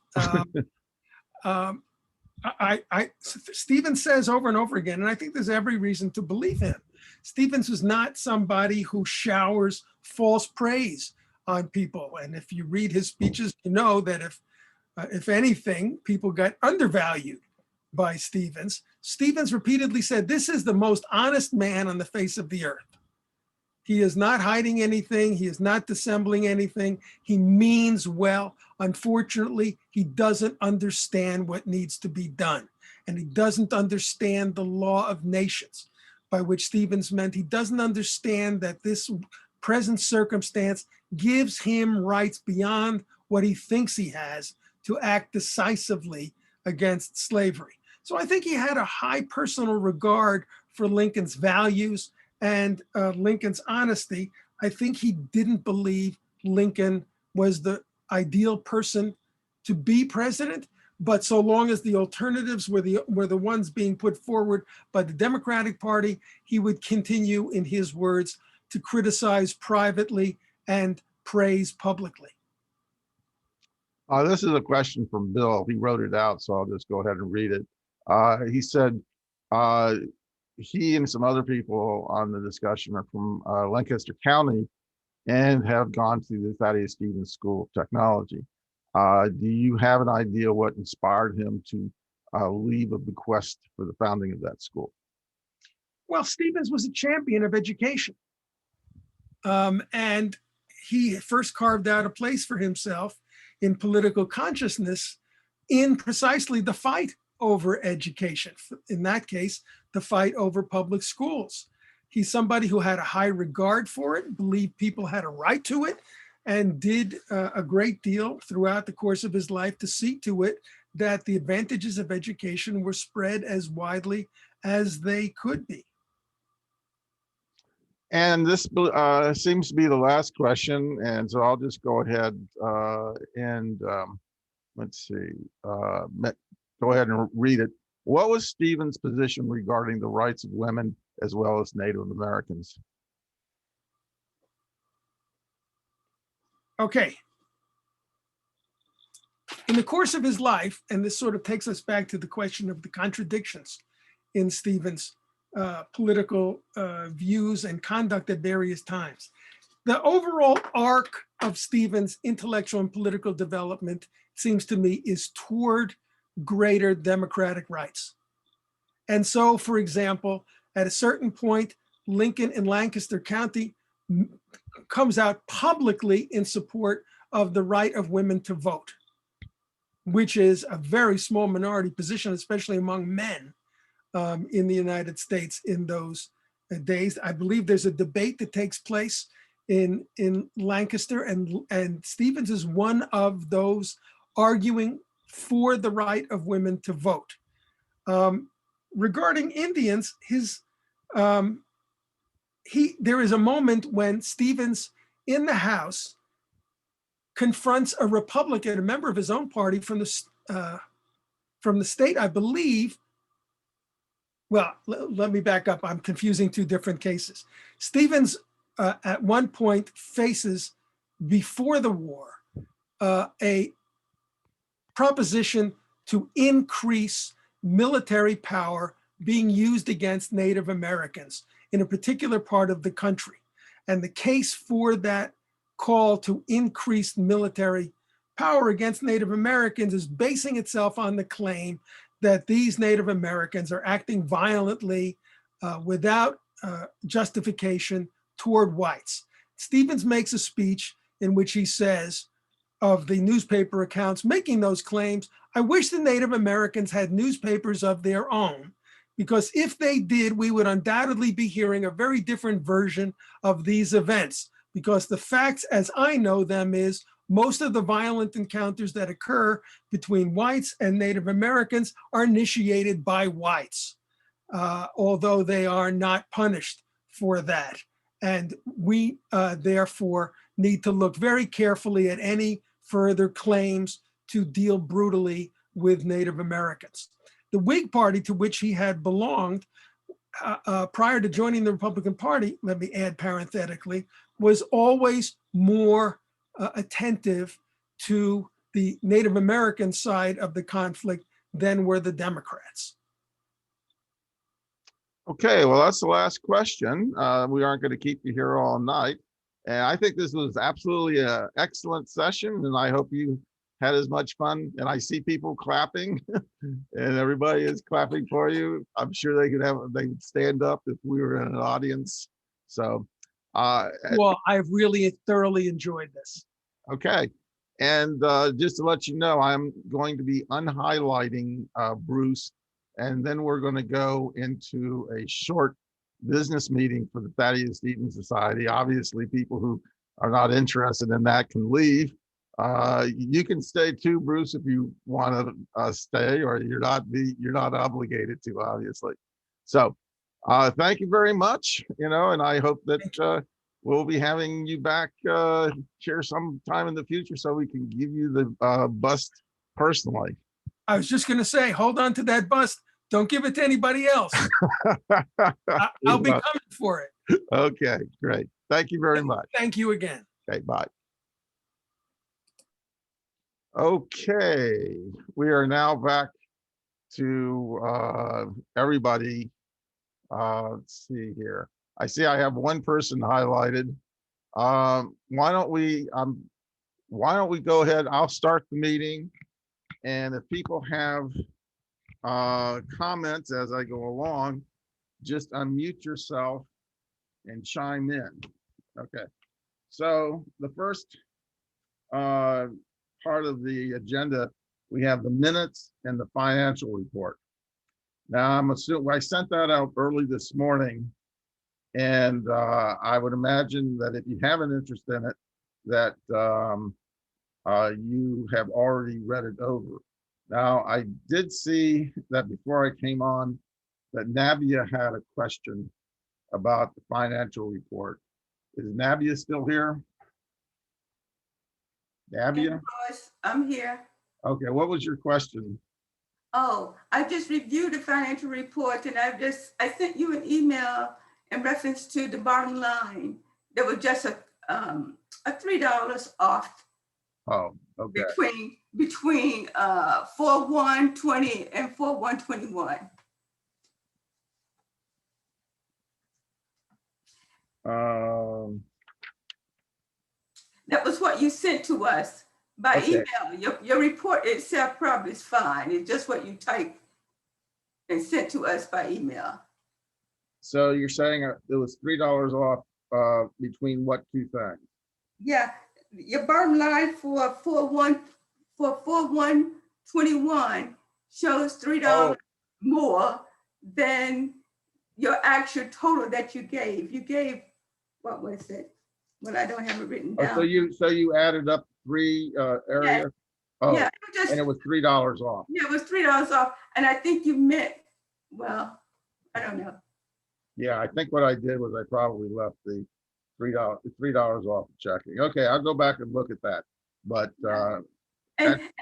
Stevens says over and over again, and I think there's every reason to believe him, Stevens was not somebody who showers false praise on people. And if you read his speeches, you know that if anything, people got undervalued by Stevens. Stevens repeatedly said, this is the most honest man on the face of the earth. He is not hiding anything. He is not dissembling anything. He means well. Unfortunately, he doesn't understand what needs to be done. And he doesn't understand the law of nations, by which Stevens meant he doesn't understand that this present circumstance gives him rights beyond what he thinks he has to act decisively against slavery. So I think he had a high personal regard for Lincoln's values and Lincoln's honesty. I think he didn't believe Lincoln was the ideal person to be president, but so long as the alternatives were the ones being put forward by the Democratic Party, he would continue, in his words, to criticize privately and praise publicly. This is a question from Bill. He wrote it out, so I'll just go ahead and read it. He said, he and some other people on the discussion are from Lancaster County and have gone to the Thaddeus Stevens School of Technology. Do you have an idea what inspired him to leave a bequest for the founding of that school? Well, Stevens was a champion of education. And he first carved out a place for himself in political consciousness in precisely the fight over education. In that case, the fight over public schools. He's somebody who had a high regard for it, believed people had a right to it, and did a great deal throughout the course of his life to see to it that the advantages of education were spread as widely as they could be. And this seems to be the last question, and so I'll just go ahead and let's see, go ahead and read it. What was Stevens' position regarding the rights of women as well as Native Americans? Okay. In the course of his life, and this sort of takes us back to the question of the contradictions in Stevens' political views and conduct at various times. The overall arc of Stevens' intellectual and political development, seems to me, is toward greater democratic rights. And so, for example, at a certain point, Lincoln in Lancaster County comes out publicly in support of the right of women to vote, which is a very small minority position, especially among men in the United States in those days. I believe there's a debate that takes place in Lancaster, and Stevens is one of those arguing for the right of women to vote. Regarding Indians, there is a moment when Stevens in the House confronts a Republican, a member of his own party from the state, I believe. Well, let me back up. I'm confusing two different cases. Stevens at one point faces, before the war, a proposition to increase military power being used against Native Americans in a particular part of the country. And the case for that call to increased military power against Native Americans is basing itself on the claim that these Native Americans are acting violently without justification toward whites. Stevens makes a speech in which he says of the newspaper accounts making those claims, "I wish the Native Americans had newspapers of their own, because if they did, we would undoubtedly be hearing a very different version of these events, because the facts as I know them is most of the violent encounters that occur between whites and Native Americans are initiated by whites, although they are not punished for that. And we therefore need to look very carefully at any further claims to deal brutally with Native Americans." The Whig Party, to which he had belonged prior to joining the Republican Party, let me add parenthetically, was always more attentive to the Native American side of the conflict than were the Democrats. Okay, well, that's the last question. We aren't going to keep you here all night. And I think this was absolutely an excellent session, and I hope you had as much fun. And I see people clapping and everybody is clapping for you. I'm sure they'd stand up if we were in an audience. So, well, I've really thoroughly enjoyed this. Okay. And just to let you know, I'm going to be unhighlighting Bruce, and then we're going to go into a short business meeting for the Thaddeus Stevens Society. Obviously, people who are not interested in that can leave. You can stay too, Bruce, if you want to stay, or you're not obligated to, obviously. So thank you very much, and I hope that we'll be having you back here sometime in the future so we can give you the bust personally. I was just going to say, hold on to that bust. Don't give it to anybody else. I'll be coming for it. Okay, great. Thank you very much. Thank you again. Okay, bye. Okay, we are now back to everybody. Let's see here. I see I have one person highlighted. Why don't we go ahead? I'll start the meeting, and if people have comments as I go along, just unmute yourself and chime in. Okay, so the first part of the agenda, we have the minutes and the financial report. Now, I'm assuming I sent that out early this morning, and I would imagine that if you have an interest in it, that you have already read it over. Now, I did see that before I came on, that Navagna had a question about the financial report. Is Navagna still here? Navagna? I'm here. Okay, what was your question? Oh, I just reviewed the financial report, and I sent you an email in reference to the bottom line. There was just a $3 off. Oh, okay. Between 4/1/20 and 4/1/21. That was what you sent to us by email. Your report itself probably is fine. It's just what you typed and sent to us by email. So you're saying it was $3 off between what two things? Yeah, your bottom line for 4/1/21 shows $3 more than your actual total that you gave. You gave, what was it? Well, I don't have it written down. So you added up three areas? Oh, yeah, and it was $3 off. Yeah, it was $3 off. And I think you meant, well, I don't know. Yeah, I think what I did was I probably left the $3 off the checking. Okay, I'll go back and look at that. But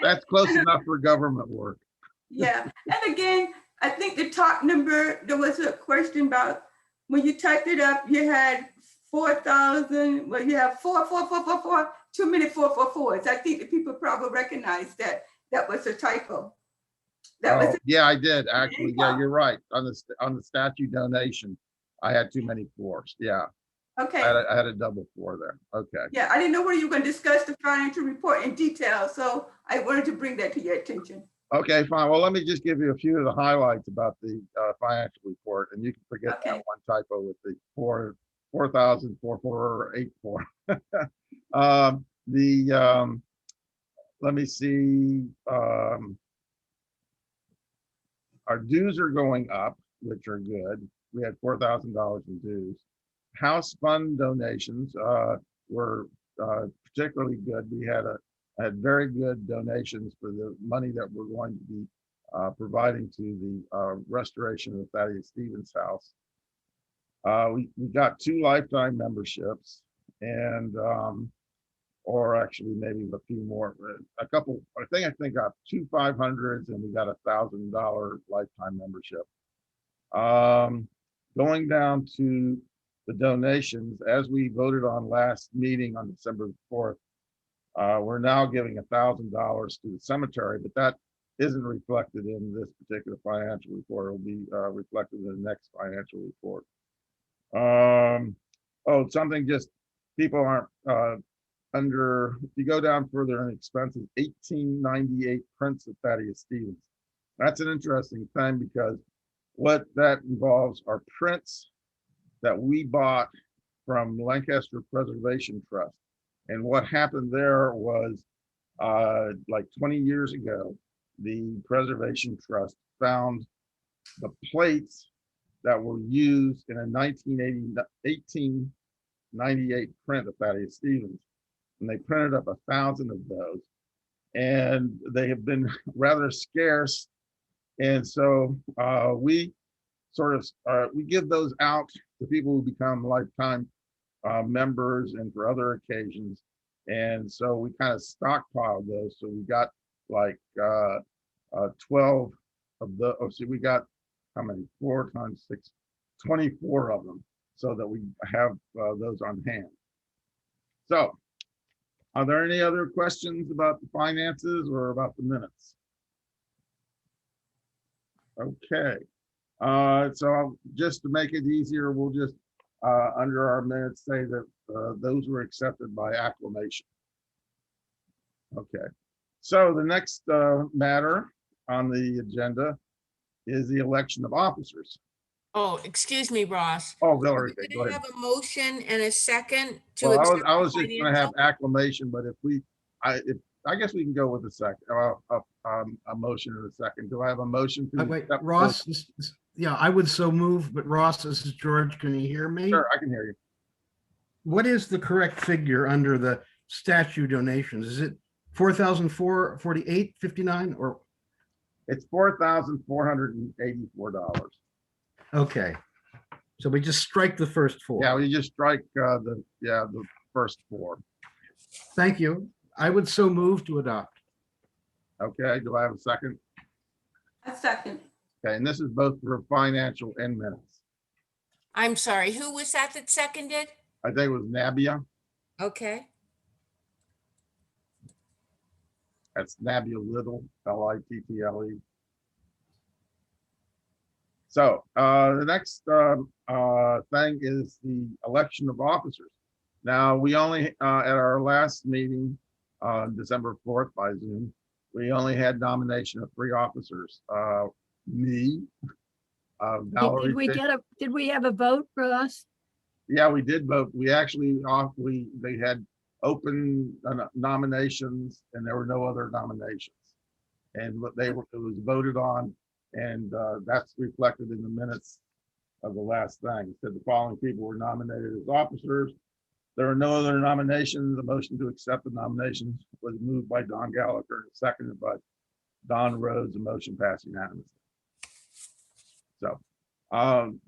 that's close enough for government work. Yeah, and again, I think the top number, there was a question about when you typed it up, you had 4,000, well, you have 4, too many 444s. I think the people probably recognize that was a typo. Yeah, I did actually. Yeah, you're right. On the statue donation, I had too many 4s. Yeah. Okay. I had a double 4 there. Okay. Yeah, I didn't know whether you were going to discuss the financial report in detail, so I wanted to bring that to your attention. Okay, fine. Well, let me just give you a few of the highlights about the financial report, and you can forget Okay. that one typo with the 4,484. Let me see. Our dues are going up, which are good. We had $4,000 in dues. House fund donations were particularly good. We had very good donations for the money that we're going to be providing to the restoration of the Thaddeus Stevens house. We got 2 lifetime memberships, and or actually maybe a few more, a couple. I think got 2 500s, and we got $1,000 lifetime membership. Going down to the donations, as we voted on last meeting on December 4th, we're now giving $1,000 to the cemetery, but that isn't reflected in this particular financial report. It will be reflected in the next financial report. Oh, something just people aren't under, if you go down further in expenses, 1898 prints of Thaddeus Stevens. That's an interesting thing because what that involves are prints that we bought from Lancaster Preservation Trust. And what happened there was like 20 years ago, the Preservation Trust found the plates that were used in a 1898 print of Thaddeus Stevens. And they printed up 1,000 of those. And they have been rather scarce. And so we sort of, we give those out to people who become lifetime members and for other occasions. And so we kind of stockpiled those. So we got like 12 of the, oh, so we got how many? 4 times 6, 24 of them, so that we have those on hand. So are there any other questions about the finances or about the minutes? Okay. So just to make it easier, we'll just under our minutes say that those were accepted by acclamation. Okay. So the next matter on the agenda is the election of officers. Oh, excuse me, Ross. Oh, Valerie, We're go gonna ahead. have a motion and a second to Well, accept I was the just going to have financial? acclamation, but I guess we can go with a second, a motion and a second. Do I have a motion? To Wait, accept Ross, yeah, I would so move, but Ross, this is George. Can you hear me? Sure, I can hear you. What is the correct figure under the statue donations? Is it 4,448.59 or? It's $4,484. Okay. So we just strike the first 4. Yeah, we just strike the first 4. Thank you. I would so move to adopt. Okay, do I have a second? A second. Okay, and this is both for financial and minutes. I'm sorry, who was that seconded? I think it was Nabia. Okay, That's Nabia Little, Little. So the next thing is the election of officers. Now, we only, at our last meeting on December 4th by Zoom, we only had nomination of 3 officers. Me, Valerie. Did we have a vote, Ross? Yeah, we did vote. We actually they had open nominations and there were no other nominations. And what it was voted on, and that's reflected in the minutes of the last thing. It said the following people were nominated as officers. There were no other nominations. The motion to accept the nominations was moved by Don Gallagher and seconded by Don Rhodes. The motion passed unanimously.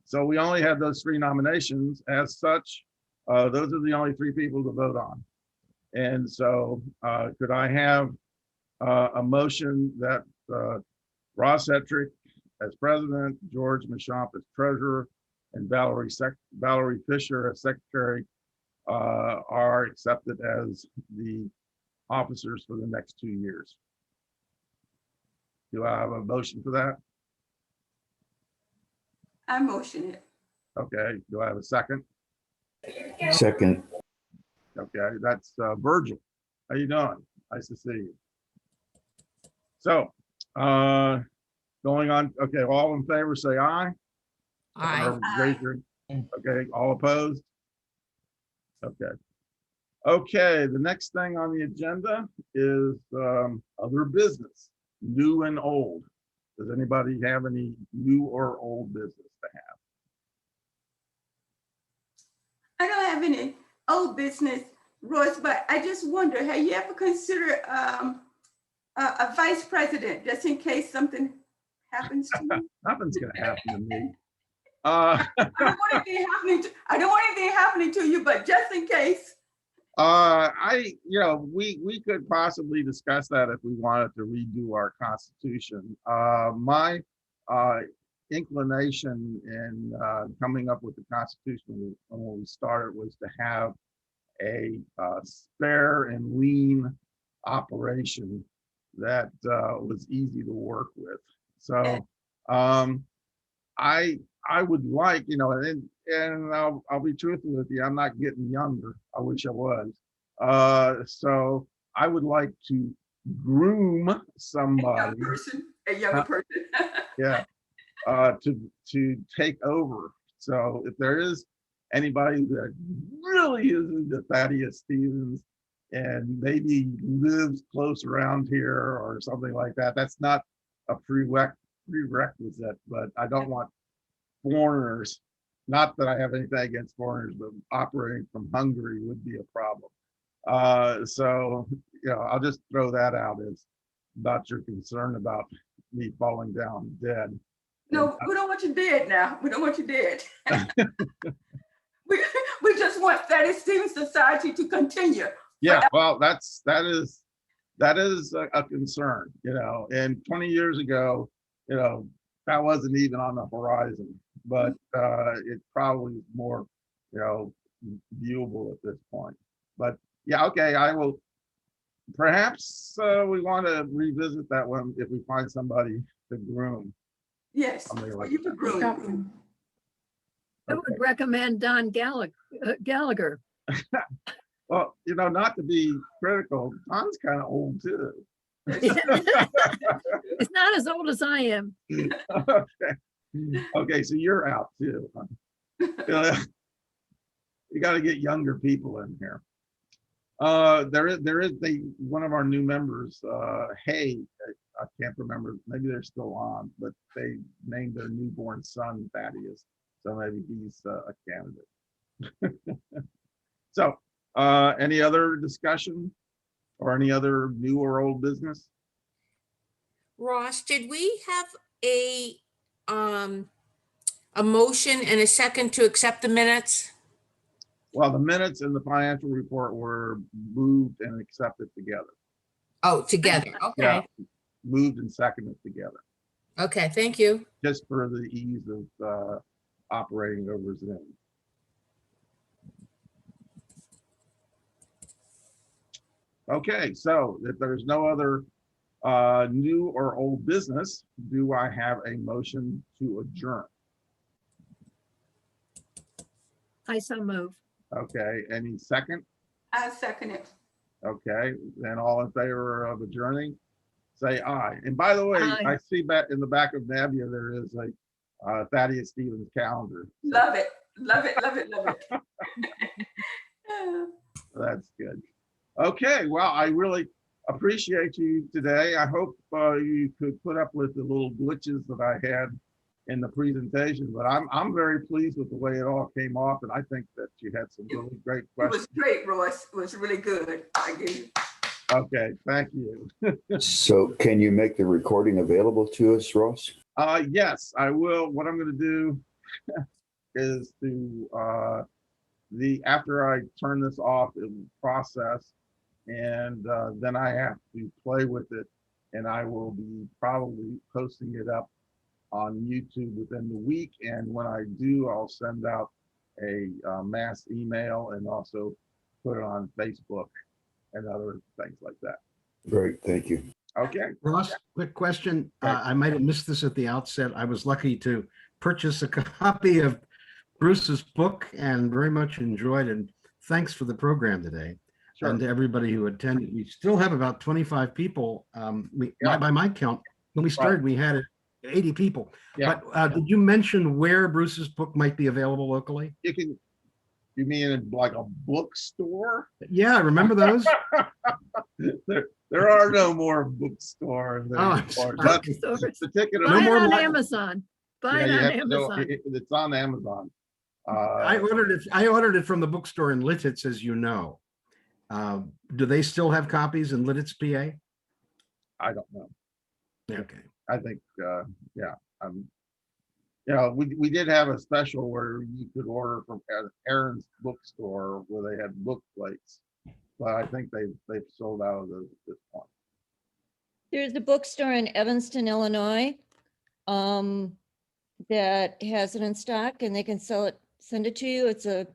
So we only had those 3 nominations. As such, those are the only 3 people to vote on. And so could I have a motion that Ross Hetrick as president, George Machamp as treasurer, and Valerie Fisher as secretary are accepted as the officers for the next 2 years? Do I have a motion for that? I motion it. Okay, do I have a second? Second. Okay, that's Virgil. How you doing? Nice to see you. So, going on, okay, all in favor, say aye. Aye. Or raise your- Okay, all opposed? Okay. Okay, the next thing on the agenda is other business, new and old. Does anybody have any new or old business to have? I don't have any old business, Royce, but I just wonder, have you ever considered a vice president, just in case something happens to you? Nothing's gonna happen to me. I don't want anything happening to you, but just in case. We could possibly discuss that if we wanted to redo our constitution. My inclination in coming up with the constitution when we started was to have a spare and lean operation that was easy to work with. So I would like, and I'll be truthful with you, I'm not getting younger. I wish I was. So I would like to groom somebody. A younger person. Yeah. To take over. So if there is anybody that really is into Thaddeus Stevens and maybe lives close around here or something like that, that's not a prerequisite, but I don't want foreigners, not that I have anything against foreigners, but operating from Hungary would be a problem. So, I'll just throw that out as about your concern about me falling down dead. No, we don't want you dead now. We don't want you dead. we just want Thaddeus Stevens Society to continue. Yeah, well, that is a concern, and 20 years ago, that wasn't even on the horizon, but it probably is more, viewable at this point. But yeah, okay, I will, perhaps we want to revisit that one if we find somebody to groom. Yes, Like you can groom. I would recommend Don Gallagher. Well, not to be critical, Don's kind of old too. He's not as old as I am. Okay, so you're out too. Huh? You got to get younger people in here. There is one of our new members, Hey, I can't remember, maybe they're still on, but they named their newborn son Thaddeus, so maybe he's a candidate. So any other discussion or any other new or old business? Ross, did we have a motion and a second to accept the minutes? Well, the minutes and the financial report were moved and accepted together. Oh, together. Okay. Yeah, moved and seconded together. Okay, thank you. Just for the ease of operating over Zoom. Okay, so if there's no other new or old business, do I have a motion to adjourn? I so move. Okay, any second? I second it. Okay, then all in favor of adjourning, say aye. And by the way, Aye. I see back in the back of Navagna, there is a Thaddeus Stevens calendar. Love it, love it, love it, love it. That's good. Okay, well, I really appreciate you today. I hope you could put up with the little glitches that I had in the presentation, but I'm very pleased with the way it all came off, and I think that you had some really great questions. It was great, Royce. It was really good. I give you. Okay, thank you. So can you make the recording available to us, Ross? Yes, I will. What I'm going to do is to after I turn this off, it will process, and then I have to play with it, and I will be probably posting it up on YouTube within the week. And when I do, I'll send out a mass email and also put it on Facebook and other things like that. Great, thank you. Okay. Ross, quick question. I might have missed this at the outset. I was lucky to purchase a copy of Bruce's book and very much enjoyed, and thanks for the program today. Sure. And to everybody who attended. We still have about 25 people. By my count, when we started, we had 80 people. Yeah. But did you mention where Bruce's book might be available locally? You mean in like a bookstore? Yeah, remember those? There are no more bookstores. Oh, But Bookstores. the ticket. Buy it more on li- Amazon. Buy it you on have to know, Amazon. it's on Amazon. I ordered it from the bookstore in Littitz, as you know. Do they still have copies in Littitz, PA? I don't know. Okay. I think, yeah, we did have a special where you could order from Aaron's bookstore where they had book plates, but I think they've sold out of those at this point. There's a bookstore in Evanston, Illinois, that has it in stock and they can send it to you. It's a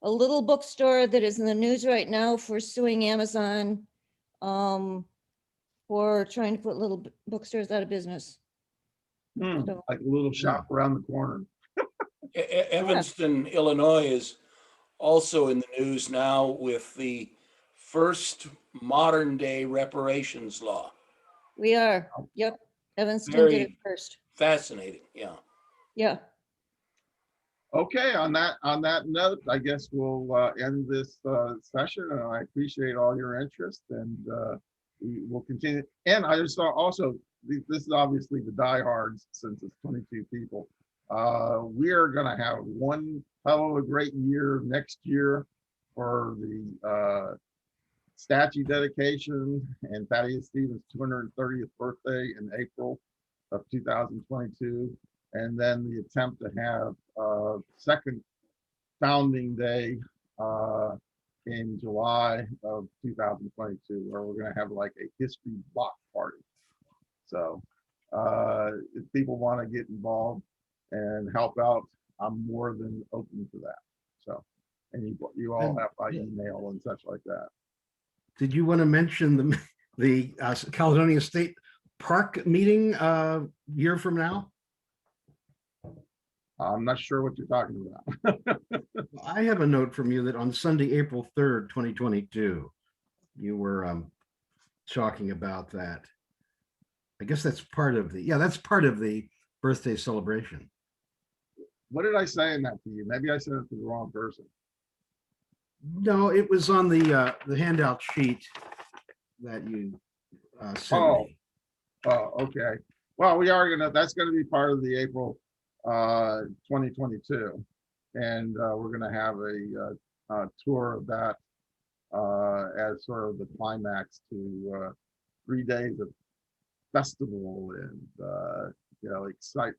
little bookstore that is in the news right now for suing Amazon for trying to put little bookstores out of business. So- Like a little shop around the corner. Evanston, Illinois is also in the news now with the first modern day reparations law. We are, yep. Evanston did it Very first. fascinating, yeah. Yeah. Okay, on that note, I guess we'll end this session, and I appreciate all your interest, and we will continue. And I just thought also, this is obviously the diehards, since it's 22 people. We are going to have one hell of a great year next year for the statue dedication and Thaddeus Stevens' 230th birthday in April of 2022. And then the attempt to have second founding day in July of 2022, where we're going to have like a history block party. So if people want to get involved and help out, I'm more than open for that. So, and you all have my email and such like that. Did you want to mention the Caledonia State Park meeting year from now? I'm not sure what you're talking about. I have a note from you that on Sunday, April 3rd, 2022, you were talking about that. I guess that's part of the birthday celebration. What did I say in that to you? Maybe I said it to the wrong person. No, it was on the handout sheet that you sent me. Oh, okay. Well, that's gonna be part of the April 2022. And we're gonna have a tour of that as sort of the climax to 3 days of festival and excitement.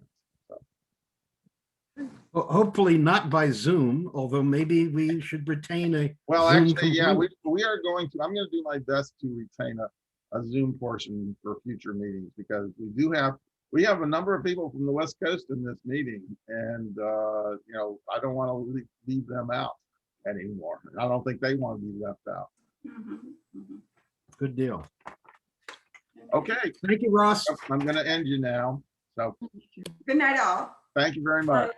Well, hopefully not by Zoom, although maybe we should retain a Zoom Actually, yeah, component. we are going to. I'm going to do my best to retain a Zoom portion for future meetings, because we have a number of people from the West Coast in this meeting, and I don't want to leave them out anymore. I don't think they want to be left out. Good deal. Okay. Thank you, Ross. I'm going to end you now. So Good night, all. thank you very much.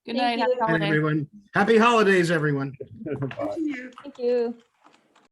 Good Thank night. Happy you. holidays. Everyone. Happy holidays, everyone. Bye. Thank you. Thank you.